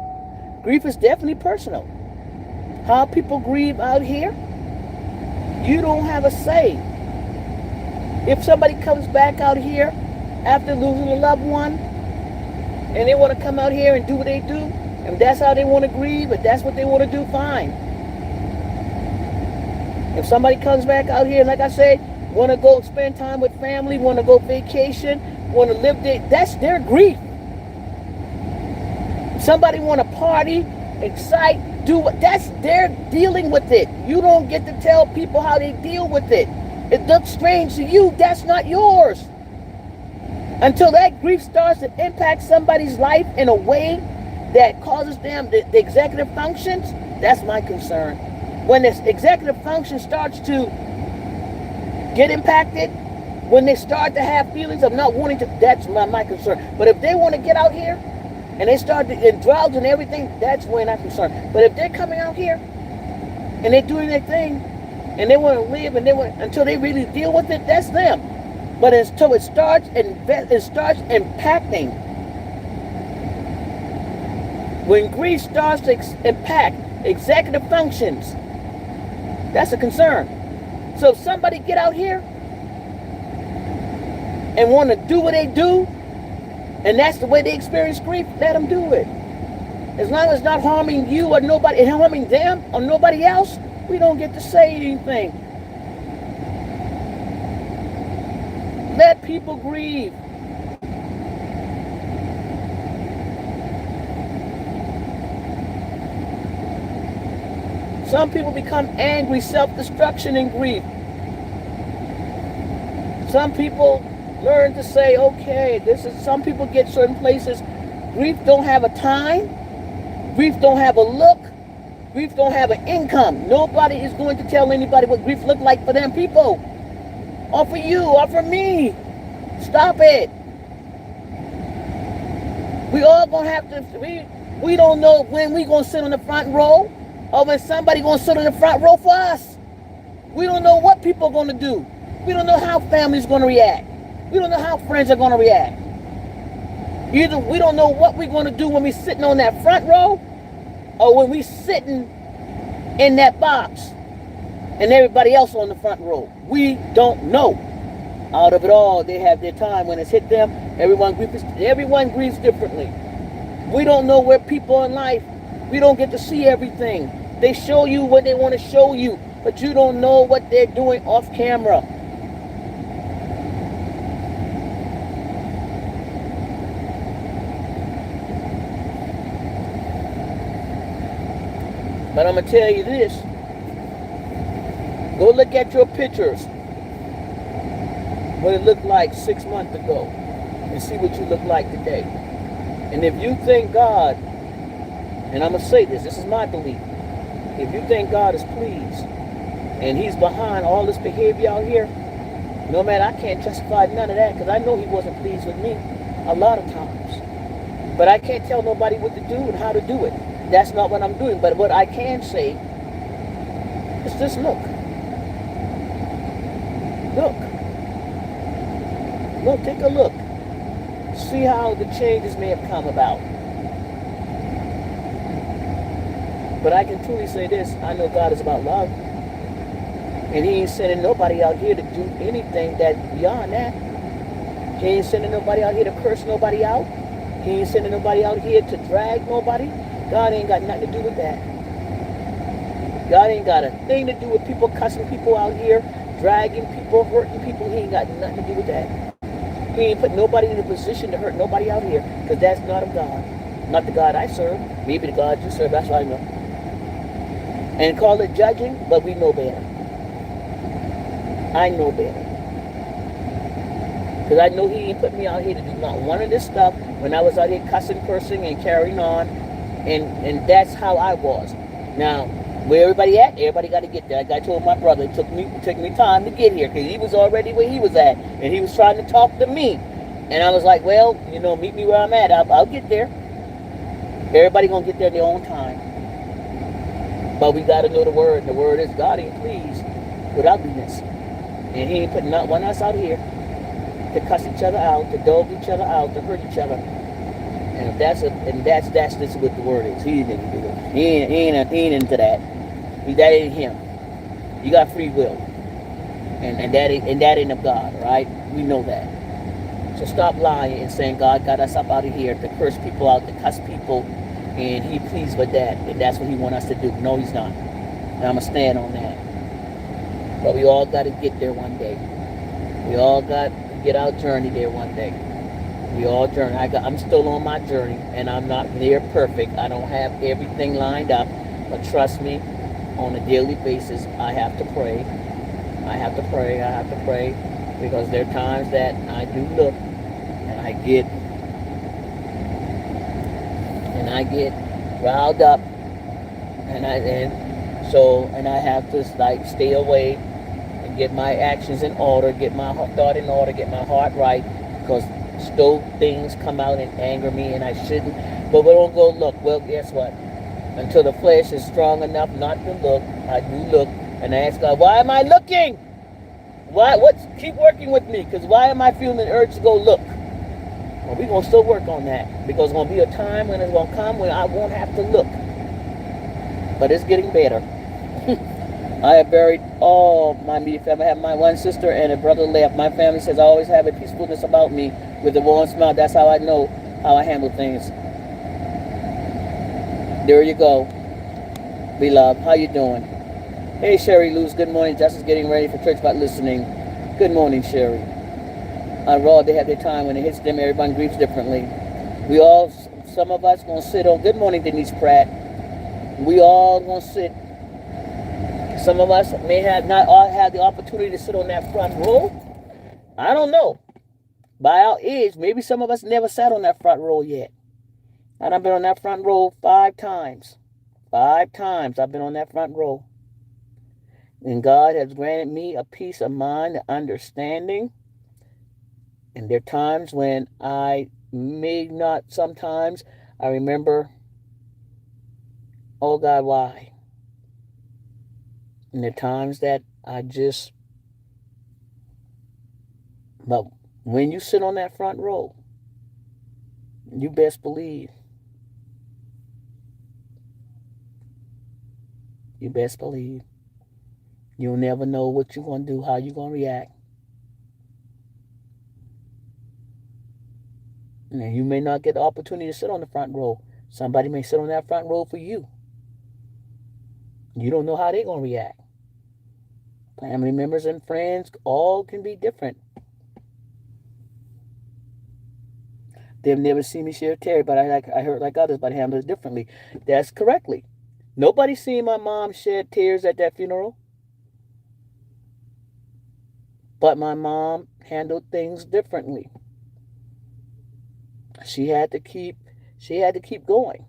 S1: Grief is definitely personal. How people grieve out here, you don't have a say If somebody comes back out here after losing a loved one, and they want to come out here and do what they do, and that's how they want to grieve, if that's what they want to do, fine. If somebody comes back out here, like I said, want to go spend time with family, want to go vacation, want to live there, that's their grief. Somebody want to party, excite, do what, that's they're dealing with it. You don't get to tell people how they deal with it. It looks strange to you, that's not yours. Until that grief starts to impact somebody's life in a way that causes them the executive functions, that's my concern. When this executive function starts to get impacted, when they start to have feelings of not wanting to, that's my concern. But if they want to get out here and they start to indulge in everything, that's when I'm concerned. But if they're coming out here and they're doing their thing and they want to live and they want until they really deal with it, that's them. But until it starts impacting, when grief starts to impact executive functions, that's a concern. So if somebody get out here and want to do what they do, and that's the way they experience grief, let them do it. As long as it's not harming you or nobody, and harming them or nobody else, we don't get to say anything. Let people grieve. Some people become angry, self-destruction in grief. Some people learn to say, okay, some people get certain places. Grief don't have a time. Grief don't have a look. Grief don't have an income. Nobody is going to tell anybody what grief look like for them people. Or for you, or for me. Stop it. We all gonna have to, we don't know when we gonna sit on the front row, or when somebody gonna sit on the front row for us. We don't know what people are gonna do. We don't know how families gonna react. We don't know how friends are gonna react. Either we don't know what we're gonna do when we sitting on that front row, or when we sitting in that box and everybody else on the front row. We don't know. Out of it all, they have their time. When it's hit them, everyone grieves differently. We don't know where people are in life. We don't get to see everything. They show you what they want to show you, but you don't know what they're doing off camera. But I'm going to tell you this. Go look at your pictures. What it looked like 6 months ago. And see what you look like today. And if you think God, and I'm going to say this is my belief. If you think God is pleased, and He's behind all this behavior out here, no matter, I can't justify none of that, because I know He wasn't pleased with me a lot of times. But I can't tell nobody what to do and how to do it. That's not what I'm doing. But what I can say is just look. Look. Look, take a look. See how the changes may have come about. But I can truly say this. I know God is about love. And He ain't sending nobody out here to do anything that beyond that. He ain't sending nobody out here to curse nobody out. He ain't sending nobody out here to drag nobody. God ain't got nothing to do with that. God ain't got a thing to do with people cussing people out here, dragging people, hurting people. He ain't got nothing to do with that. He ain't put nobody in a position to hurt nobody out here, because that's not of God. Not the God I serve. Maybe the God you serve, that's what I know. And call it judging, but we know better. I know better. Because I know He ain't put me out here to do not one of this stuff when I was out here cussing, cursing, and carrying on. And that's how I was. Now, where everybody at? Everybody got to get there. Like I told my brother, it took me time to get here, because he was already where he was at, and he was trying to talk to me. And I was like, well, meet me where I'm at. I'll get there. Everybody gonna get there in their own time. But we got to know the word. The word is God ain't pleased with ugliness, and He ain't putting not one of us out here to cuss each other out, to dog each other out, to hurt each other. And that's what the word is. He ain't do it. He ain't into that. That ain't Him. You got free will. And that ain't of God, right? We know that. So stop lying and saying God got us up out of here to curse people out, to cuss people, and He pleased with that, and that's what He want us to do. No, He's not. And I'm gonna stand on that. But we all got to get there one day. We all got to get our journey there one day. We all journey. I'm still on my journey, and I'm not near perfect. I don't have everything lined up, but trust me, on a daily basis, I have to pray. I have to pray. I have to pray because there are times that I do look and I get riled up, and I have to like stay away and get my actions in order, get my thought in order, get my heart right, because still things come out and anger me, and I shouldn't. But we don't go look. Well, guess what? Until the flesh is strong enough not to look, I do look, and I ask God, why am I looking? Why? What's keep working with me? Because why am I feeling the urge to go look? Well, we're gonna still work on that because there's gonna be a time when it's gonna come when I won't have to look. But it's getting better. I have buried all my immediate family. I have my one sister and a brother left. My family says I always have a peacefulness about me with a warm smile. That's how I know how I handle things. There you go, beloved. How you doing? Hey, Sherry Luz. Good morning. Justice getting ready for church, but listening. Good morning, Sherry. On Raw, they have their time when it hits them. Everyone grieves differently. We all, some of us, gonna sit on. Good morning, Denise Pratt. We all gonna sit. Some of us may have not all had the opportunity to sit on that front row. I don't know. By our age, maybe some of us never sat on that front row yet. And I've been on that front row 5 times. 5 times I've been on that front row. And God has granted me a peace of mind, an understanding. And there are times when I may not, sometimes I remember, oh God, why? And there are times that I just, but when you sit on that front row, you best believe, you best believe, you'll never know what you're going to do, how you're going to react. And you may not get the opportunity to sit on the front row. Somebody may sit on that front row for you. You don't know how they're going to react. Family members and friends all can be different. They've never seen me share Terry, but I heard like others, but handle it differently. That's correctly. Nobody seen my mom shed tears at that funeral. But my mom handled things differently. She had to keep going.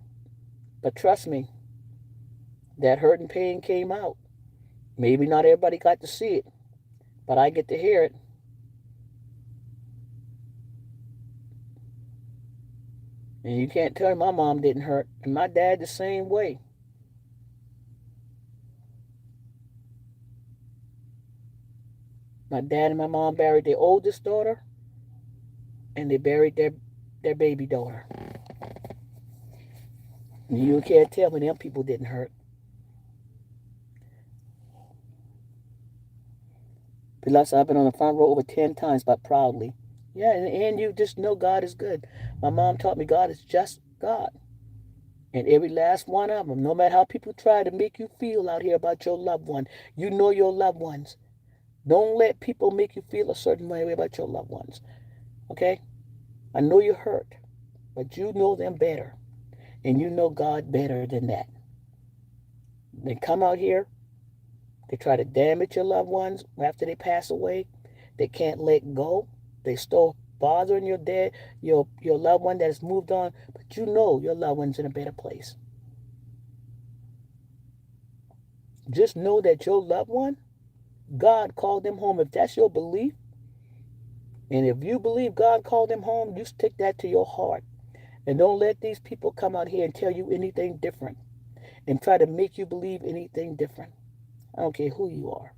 S1: But trust me, that hurt and pain came out. Maybe not everybody got to see it, but I get to hear it. And you can't tell me my mom didn't hurt. And my dad the same way. My dad and my mom buried their oldest daughter, and they buried their baby daughter. And you can't tell me them people didn't hurt. Plus, I've been on the front row over 10 times, but proudly. Yeah, and you just know God is good. My mom taught me God is just God. And every last one of them, no matter how people try to make you feel out here about your loved one, you know your loved ones. Don't let people make you feel a certain way about your loved ones. Okay? I know you're hurt, but you know them better. And you know God better than that. They come out here, they try to damage your loved ones after they pass away. They can't let go. They still bothering your dead, your loved one that has moved on, but you know your loved one's in a better place. Just know that your loved one, God called them home. If that's your belief, and if you believe God called them home, you stick that to your heart. And don't let these people come out here and tell you anything different and try to make you believe anything different. I don't care who you are.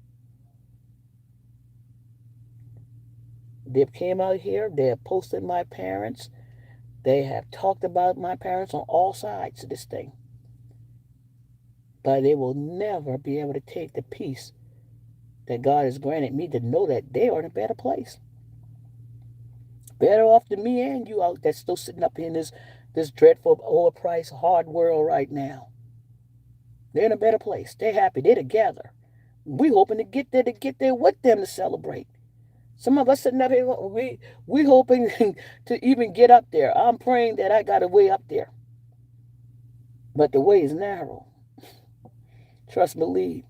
S1: They've came out here, they have posted my parents, they have talked about my parents on all sides of this thing. But they will never be able to take the peace that God has granted me to know that they are in a better place. Better off than me and you out that's still sitting up here in this dreadful overpriced hard world right now. They're in a better place. They're happy. They're together. We hoping to get there with them to celebrate. Some of us sitting up here, we hoping to even get up there. I'm praying that I got a way up there. But the way is narrow. Trust, believe.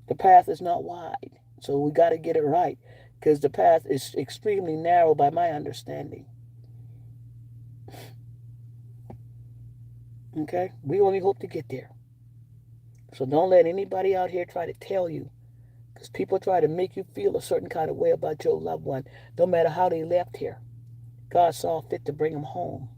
S1: The path is not wide. So we got to get it right because the path is extremely narrow by my understanding. Okay? We only hope to get there. So don't let anybody out here try to tell you, because people try to make you feel a certain kind of way about your loved one, no matter how they left here. God saw fit to bring them home.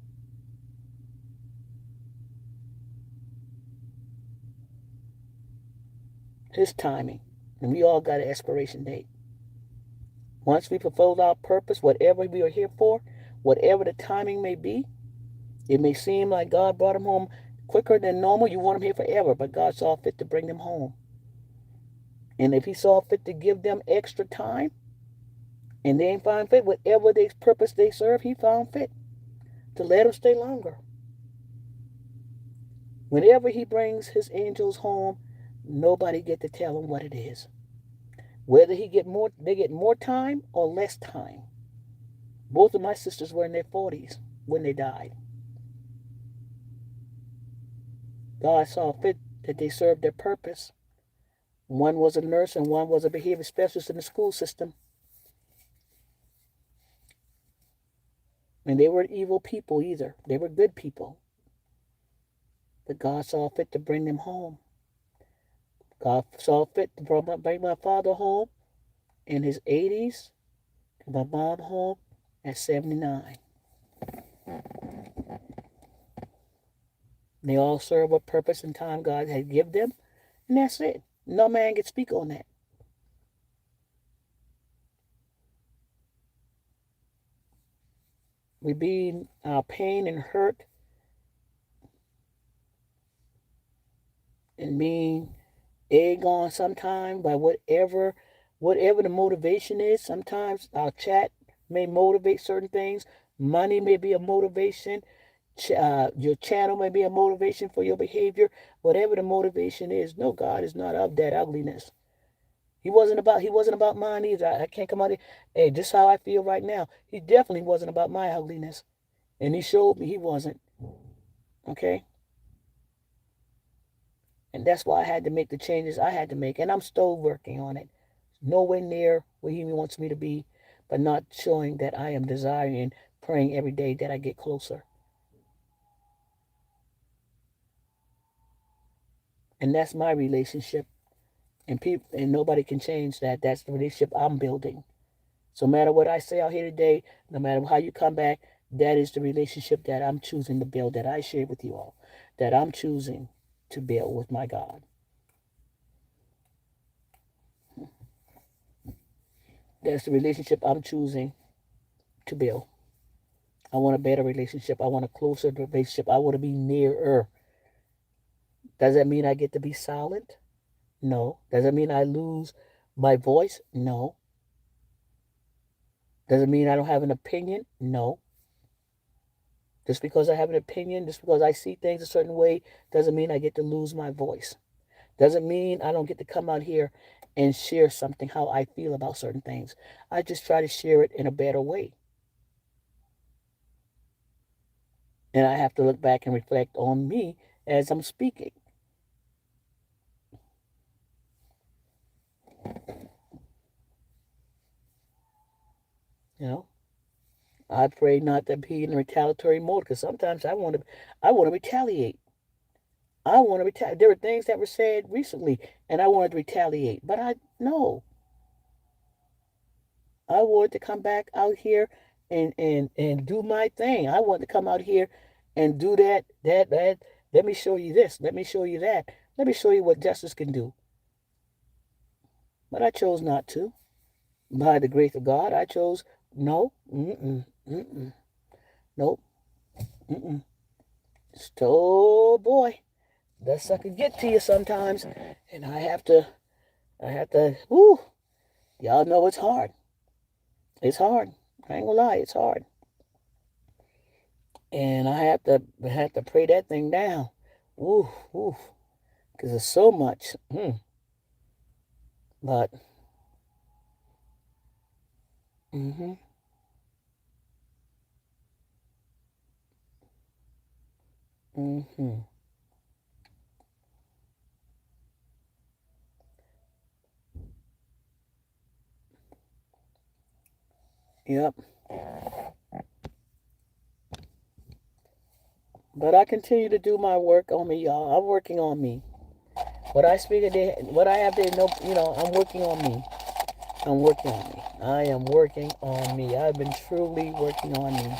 S1: His timing. And we all got an expiration date. Once we fulfill our purpose, whatever we are here for, whatever the timing may be, it may seem like God brought them home quicker than normal. You want them here forever, but God saw fit to bring them home. And if he saw fit to give them extra time, and they ain't found fit, whatever they purpose they serve, he found fit to let them stay longer. Whenever he brings his angels home, nobody get to tell him what it is. Whether they get more time or less time. Both of my sisters were in their 40s when they died. God saw fit that they served their purpose. One was a nurse and one was a behavior specialist in the school system. And they weren't evil people either. They were good people. But God saw fit to bring them home. God saw fit to bring my father home in his 80s and my mom home at 79. They all serve what purpose and time God had given them, and that's it. No man can speak on that. We be our pain and hurt and being egged on sometime by whatever the motivation is. Sometimes our chat may motivate certain things. Money may be a motivation. Your channel may be a motivation for your behavior. Whatever the motivation is, no, God is not of that ugliness. He wasn't about mine either. I can't come out here. Hey, this is how I feel right now. He definitely wasn't about my ugliness. And he showed me he wasn't. Okay? And that's why I had to make the changes I had to make. And I'm still working on it. Nowhere near where he wants me to be, but not showing that I am desiring and praying every day that I get closer. And that's my relationship. And nobody can change that. That's the relationship I'm building. So no matter what I say out here today, no matter how you come back, that is the relationship that I'm choosing to build, that I share with you all, that I'm choosing to build with my God. That's the relationship I'm choosing to build. I want a better relationship. I want a closer relationship. I want to be nearer. Does that mean I get to be silent? No. Does that mean I lose my voice? No. Does it mean I don't have an opinion? No. Just because I have an opinion, just because I see things a certain way, doesn't mean I get to lose my voice. Doesn't mean I don't get to come out here and share something, how I feel about certain things. I just try to share it in a better way. And I have to look back and reflect on me as I'm speaking. You know, I pray not to be in a retaliatory mode because sometimes I want to retaliate. I want to retaliate. There were things that were said recently, and I wanted to retaliate, but I no. I wanted to come back out here and do my thing. I want to come out here and do that. Let me show you this. Let me show you that. Let me show you what justice can do. But I chose not to. By the grace of God, I chose no. Nope. Oh boy, that sucker get to you sometimes, and I have to I have to, whoo, y'all know it's hard. It's hard. I ain't gonna lie, it's hard. And I have to pray that thing down. Woo, woo, because there's so much. But, mm-hmm, mm-hmm, yep. But I continue to do my work on me, y'all. I'm working on me. What I have to know, I'm working on me. I'm working on me. I am working on me. I've been truly working on me.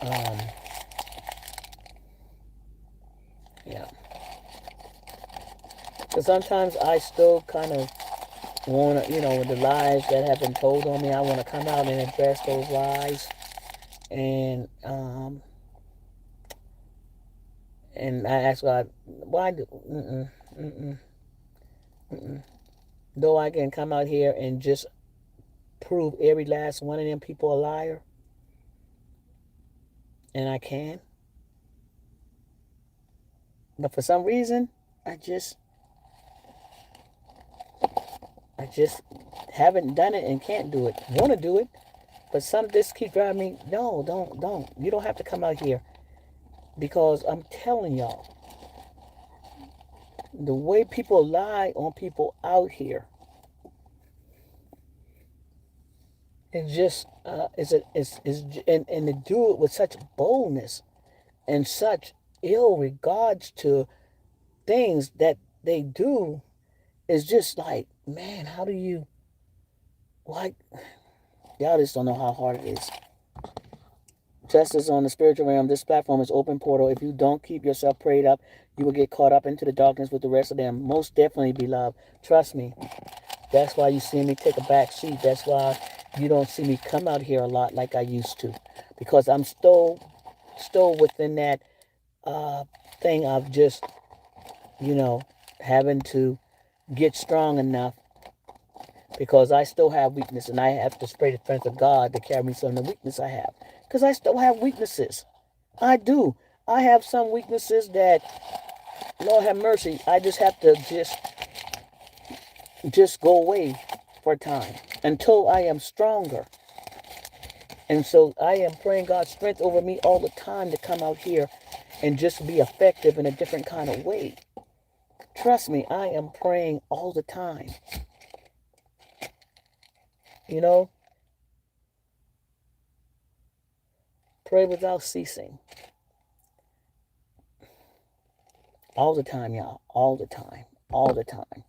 S1: Um, yeah. Because sometimes I still kind of want to, the lies that have been told on me, I want to come out and address those lies. And and I ask God, why do, mm-mm, mm-mm. Though I can come out here and just prove every last one of them people a liar, and I can. But for some reason, I just, I just haven't done it and can't do it. Want to do it, but some just keep driving me. No, don't. You don't have to come out here because I'm telling y'all, the way people lie on people out here is just and to do it with such boldness and such ill regards to things that they do is just like, man, how do you like? Y'all just don't know how hard it is. Justice on the spiritual realm. This platform is open portal. If you don't keep yourself prayed up, you will get caught up into the darkness with the rest of them. Most definitely, beloved. Trust me. That's why you see me take a back seat. That's why you don't see me come out here a lot like I used to, because I'm still within that uh, thing of just you know having to get strong enough, because I still have weakness and I have to pray the strength of God to carry me some of the weakness I have, because I still have weaknesses. I do. I have some weaknesses that, Lord have mercy, I just have to just go away for a time until I am stronger. And so I am praying God's strength over me all the time to come out here and just be effective in a different kind of way. Trust me, I am praying all the time. You know, pray without ceasing. All the time, y'all. All the time. All the time.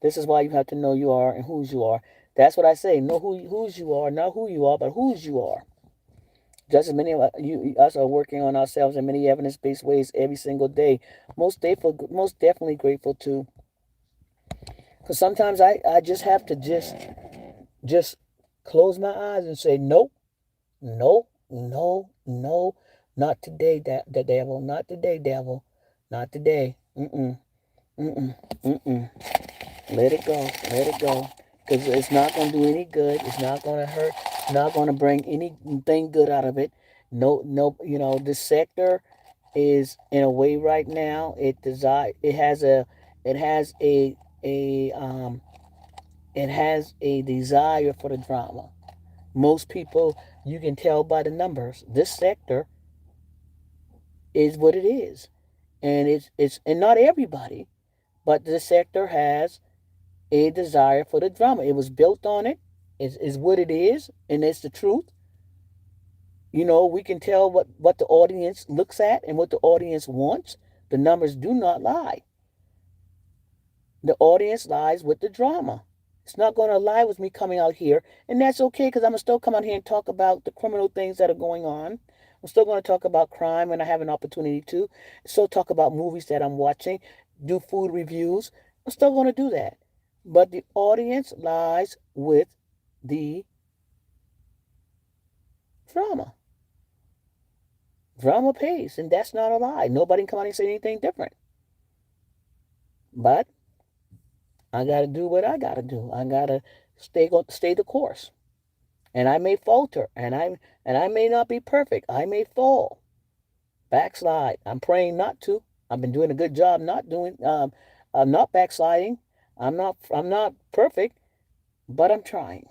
S1: This is why you have to know you are and whose you are. That's what I say. Know whose you are, not who you are, but whose you are. Just as many of us are working on ourselves in many evidence-based ways every single day. Most definitely grateful to. Because sometimes I just have to just close my eyes and say, nope, no, no, no, not today, the devil, not today, devil, not today. Mm-mm, mm-mm, mm-mm. Let it go. Let it go. Because it's not going to do any good. It's not going to hurt. It's not going to bring anything good out of it. No, no, this sector is in a way right now. It has a, it has a desire for the drama. Most people, you can tell by the numbers, this sector is what it is. And and not everybody, but this sector has a desire for the drama. It was built on it. Is what it is, and it's the truth. We can tell what the audience looks at and what the audience wants. The numbers do not lie. The audience lies with the drama. It's not going to lie with me coming out here, and that's okay, because I'm going to still come out here and talk about the criminal things that are going on. I'm still going to talk about crime when I have an opportunity to. Still talk about movies that I'm watching, do food reviews. I'm still going to do that. But the audience lies with the drama. Drama pays, and that's not a lie. Nobody can come out and say anything different. But I got to do what I got to do. I got to stay the course. And I may falter, and I may not be perfect. I may fall, backslide. I'm praying not to. I've been doing a good job not doing not backsliding. I'm not perfect, but I'm trying.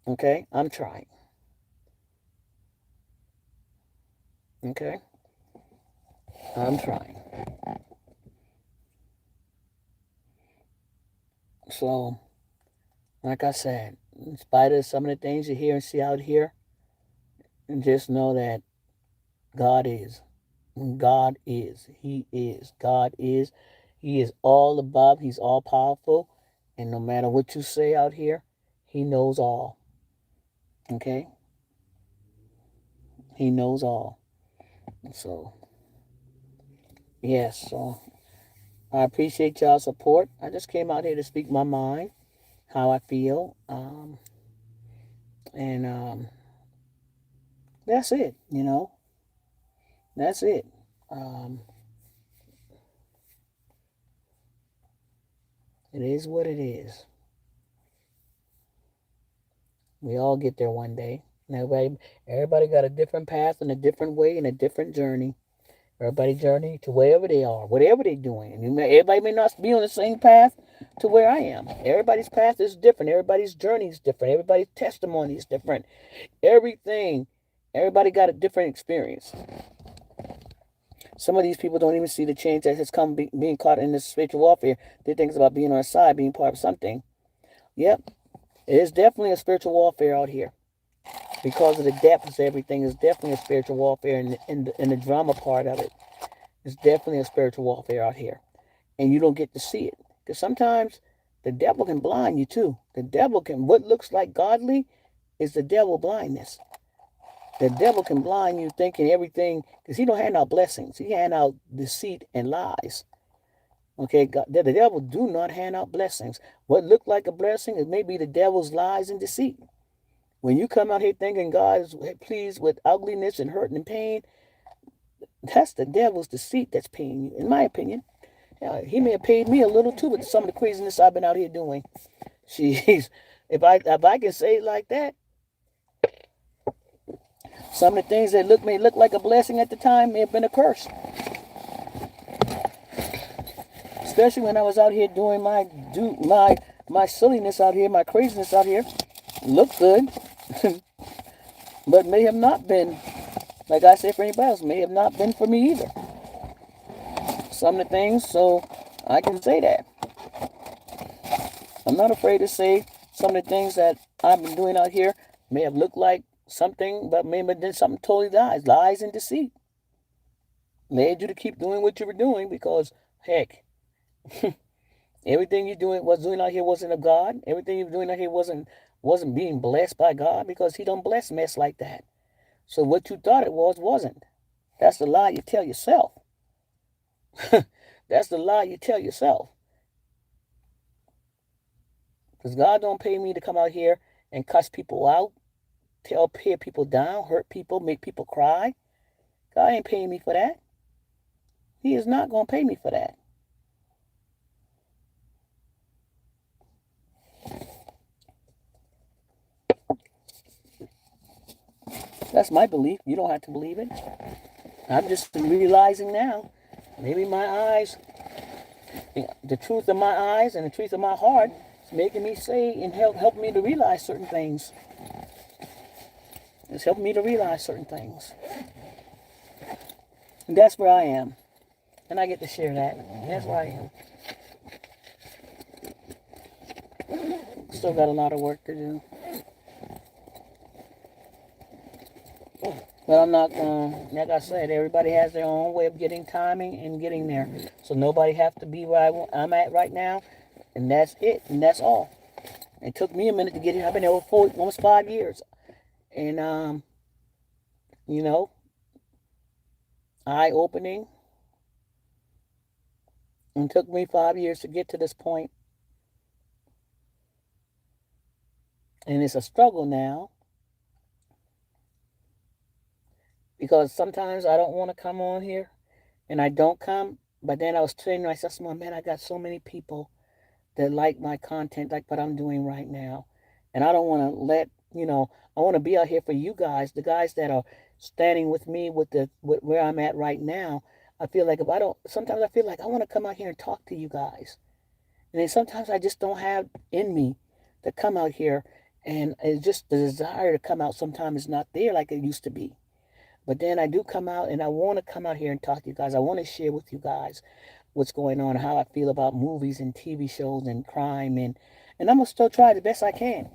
S1: Okay? I'm trying. Okay? I'm trying. So, like I said, in spite of some of the things you hear and see out here, just know that God is. God is. He is. God is. He is all above. He's all powerful. And no matter what you say out here, He knows all. Okay? He knows all. So, yes. So, I appreciate y'all's support. I just came out here to speak my mind, how I feel. And that's it, you know? That's it. Um, it is what it is. We all get there one day. And everybody got a different path and a different way and a different journey. Everybody journey to wherever they are, whatever they're doing. And everybody may not be on the same path to where I am. Everybody's path is different. Everybody's journey is different. Everybody's testimony is different. Everything, everybody got a different experience. Some of these people don't even see the change that has come being caught in this spiritual warfare. They think it's about being on our side, being part of something. Yep, it is definitely a spiritual warfare out here. Because of the depths of everything, it's definitely a spiritual warfare in the drama part of it. It's definitely a spiritual warfare out here. And you don't get to see it. Because sometimes the devil can blind you too. The devil can, what looks like godly is the devil blindness. The devil can blind you thinking everything, because he don't hand out blessings. He hand out deceit and lies. Okay, God, the devil do not hand out blessings. What looked like a blessing is maybe the devil's lies and deceit. When you come out here thinking God is pleased with ugliness and hurt and pain, that's the devil's deceit that's paying you, in my opinion. Yeah, he may have paid me a little too with some of the craziness I've been out here doing. Jeez, if I can say it like that, some of the things that may look like a blessing at the time may have been a curse. Especially when I was out here doing my silliness out here, my craziness out here, looked good, but may have not been. Like I say for anybody else, may have not been for me either. Some of the things, so I can say that. I'm not afraid to say some of the things that I've been doing out here may have looked like something, but may have been something totally lies and deceit. Led you to keep doing what you were doing because, heck, everything you doing out here wasn't of God. Everything you were doing out here wasn't being blessed by God because He don't bless mess like that. So what you thought it wasn't. That's the lie you tell yourself. That's the lie you tell yourself. Because God don't pay me to come out here and cuss people out, tear people down, hurt people, make people cry. God ain't paying me for that. He is not going to pay me for that. That's my belief. You don't have to believe it. I'm just realizing now, maybe my eyes, the truth of my eyes and the truth of my heart is making me say and help me to realize certain things. It's helping me to realize certain things. And that's where I am. And I get to share that. That's where I am. Still got a lot of work to do. But I'm not like I said, everybody has their own way of getting timing and getting there. So nobody have to be where I'm at right now. And that's it. And that's all. It took me a minute to get here. I've been there for almost 5 years. And, you know, eye-opening. It took me 5 years to get to this point. And it's a struggle now. Because sometimes I don't want to come on here. And I don't come. But then I was saying to myself, man, I got so many people that like my content, like what I'm doing right now. And I don't want to I want to be out here for you guys, the guys that are standing with me with where I'm at right now. I feel like if I don't, sometimes I feel like I want to come out here and talk to you guys. And then sometimes I just don't have in me to come out here. And it's just the desire to come out sometimes is not there like it used to be. But then I do come out and I want to come out here and talk to you guys. I want to share with you guys what's going on, how I feel about movies and TV shows and crime, and I'm gonna still try the best I can.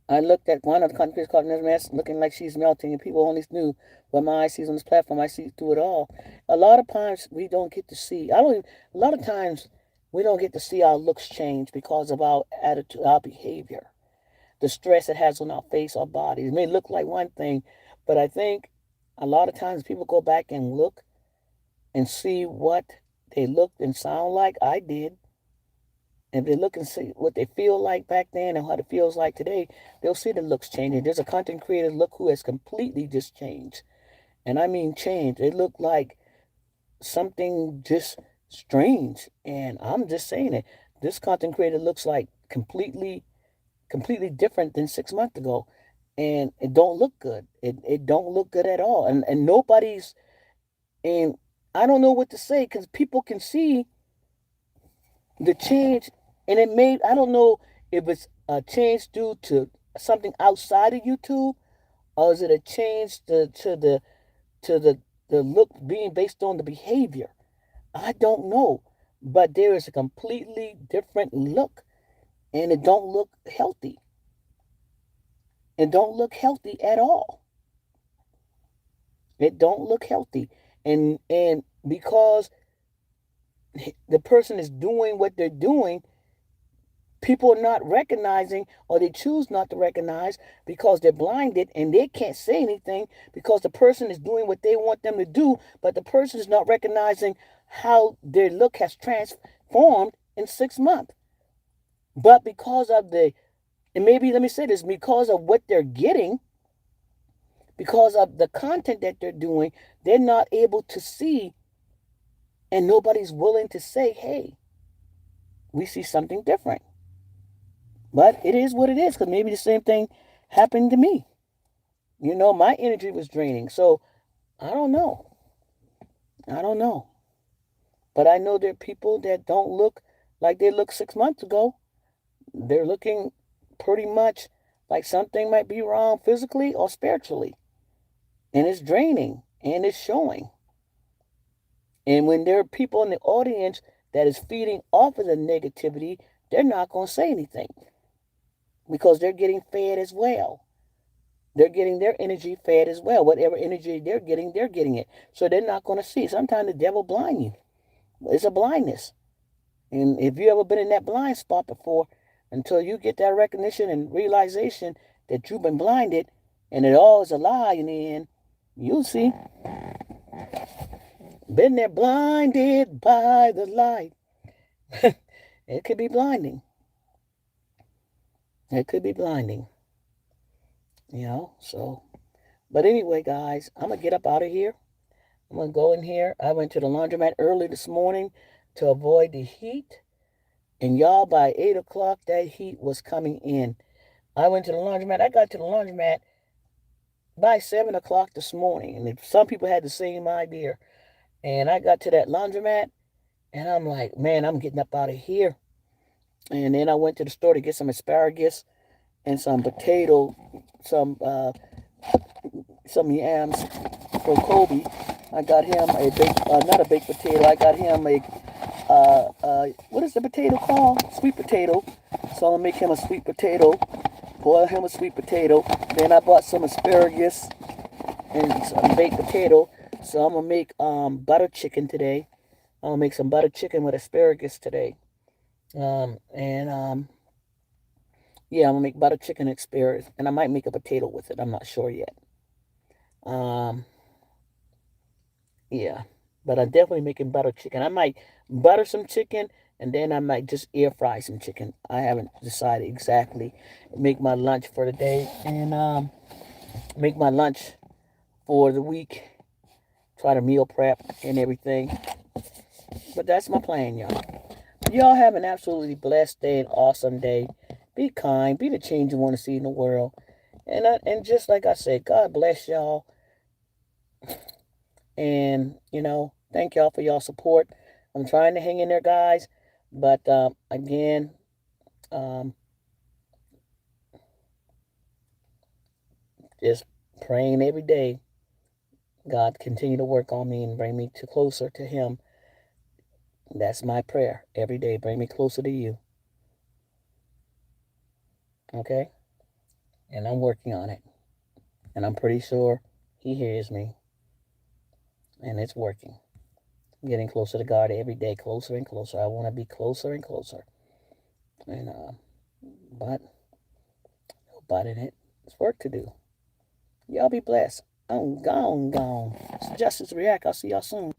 S1: I looked at one of the countries called Nesmith looking like she's melting, and people only knew what my eyes sees on this platform. I see through it all. A lot of times we don't get to see. I don't. Even, a lot of times we don't get to see our looks change because of our attitude, our behavior, the stress it has on our face, our bodies. It may look like one thing, but I think a lot of times people go back and look and see what they looked and sound like. I did. And if they look and see what they feel like back then and what it feels like today, they'll see the looks changing. There's a content creator look who has completely just changed. And I mean changed. They look like something just strange. And I'm just saying it. This content creator looks like completely different than 6 months ago. And it don't look good. It don't look good at all. And nobody's and I don't know what to say because people can see the change, and it made, I don't know if it's a change due to something outside of YouTube, or is it a change to the look being based on the behavior. I don't know, but there is a completely different look, and it don't look healthy. It don't look healthy at all. It don't look healthy, and because the person is doing what they're doing, people are not recognizing, or they choose not to recognize because they're blinded and they can't say anything because the person is doing what they want them to do, but the person is not recognizing how their look has transformed in 6 months. But because of and maybe let me say this, because of what they're getting, because of the content that they're doing, they're not able to see, and nobody's willing to say, hey, we see something different. But it is what it is, because maybe the same thing happened to me. My energy was draining. So I don't know. I don't know. But I know there are people that don't look like they looked 6 months ago. They're looking pretty much like something might be wrong physically or spiritually. And it's draining and it's showing. And when there are people in the audience that is feeding off of the negativity, they're not going to say anything because they're getting fed as well. They're getting their energy fed as well. Whatever energy they're getting it. So they're not going to see. Sometimes the devil blind you. It's a blindness. And if you ever been in that blind spot before, until you get that recognition and realization that you've been blinded and it all is a lie in the end, you'll see. Been there blinded by the light. It could be blinding. It could be blinding. So. But anyway, guys, I'm going to get up out of here. I'm going to go in here. I went to the laundromat early this morning to avoid the heat. And y'all, by 8 o'clock, that heat was coming in. I went to the laundromat. I got to the laundromat by 7 o'clock this morning. And some people had the same idea. And I got to that laundromat, and I'm like, man, I'm getting up out of here. And then I went to the store to get some asparagus and some potato, some yams for Kobe. I got him not a baked potato. I got him what is the potato called? Sweet potato. So I'm gonna make him a sweet potato. Boil him a sweet potato. Then I bought some asparagus and some baked potato. So I'm gonna make butter chicken today. I'm gonna make some butter chicken with asparagus today. And yeah, I'm gonna make butter chicken and asparagus, and I might make a potato with it. I'm not sure yet. Um, yeah, but I'm definitely making butter chicken. I might butter some chicken, and then I might just air fry some chicken. I haven't decided exactly. Make my lunch for the day, and make my lunch for the week. Try to meal prep and everything. But that's my plan, y'all. Y'all have an absolutely blessed day, an awesome day. Be kind. Be the change you want to see in the world. And just like I said, God bless y'all. And, thank y'all for y'all support. I'm trying to hang in there, guys. But again, um, just praying every day. God continue to work on me and bring me closer to Him. That's my prayer every day. Bring me closer to you. Okay? And I'm working on it. And I'm pretty sure He hears me. And it's working. I'm getting closer to God every day, closer and closer. I want to be closer and closer. And but about it, it's work to do. Y'all be blessed. I'm gone. It's Justice React. I'll see y'all soon.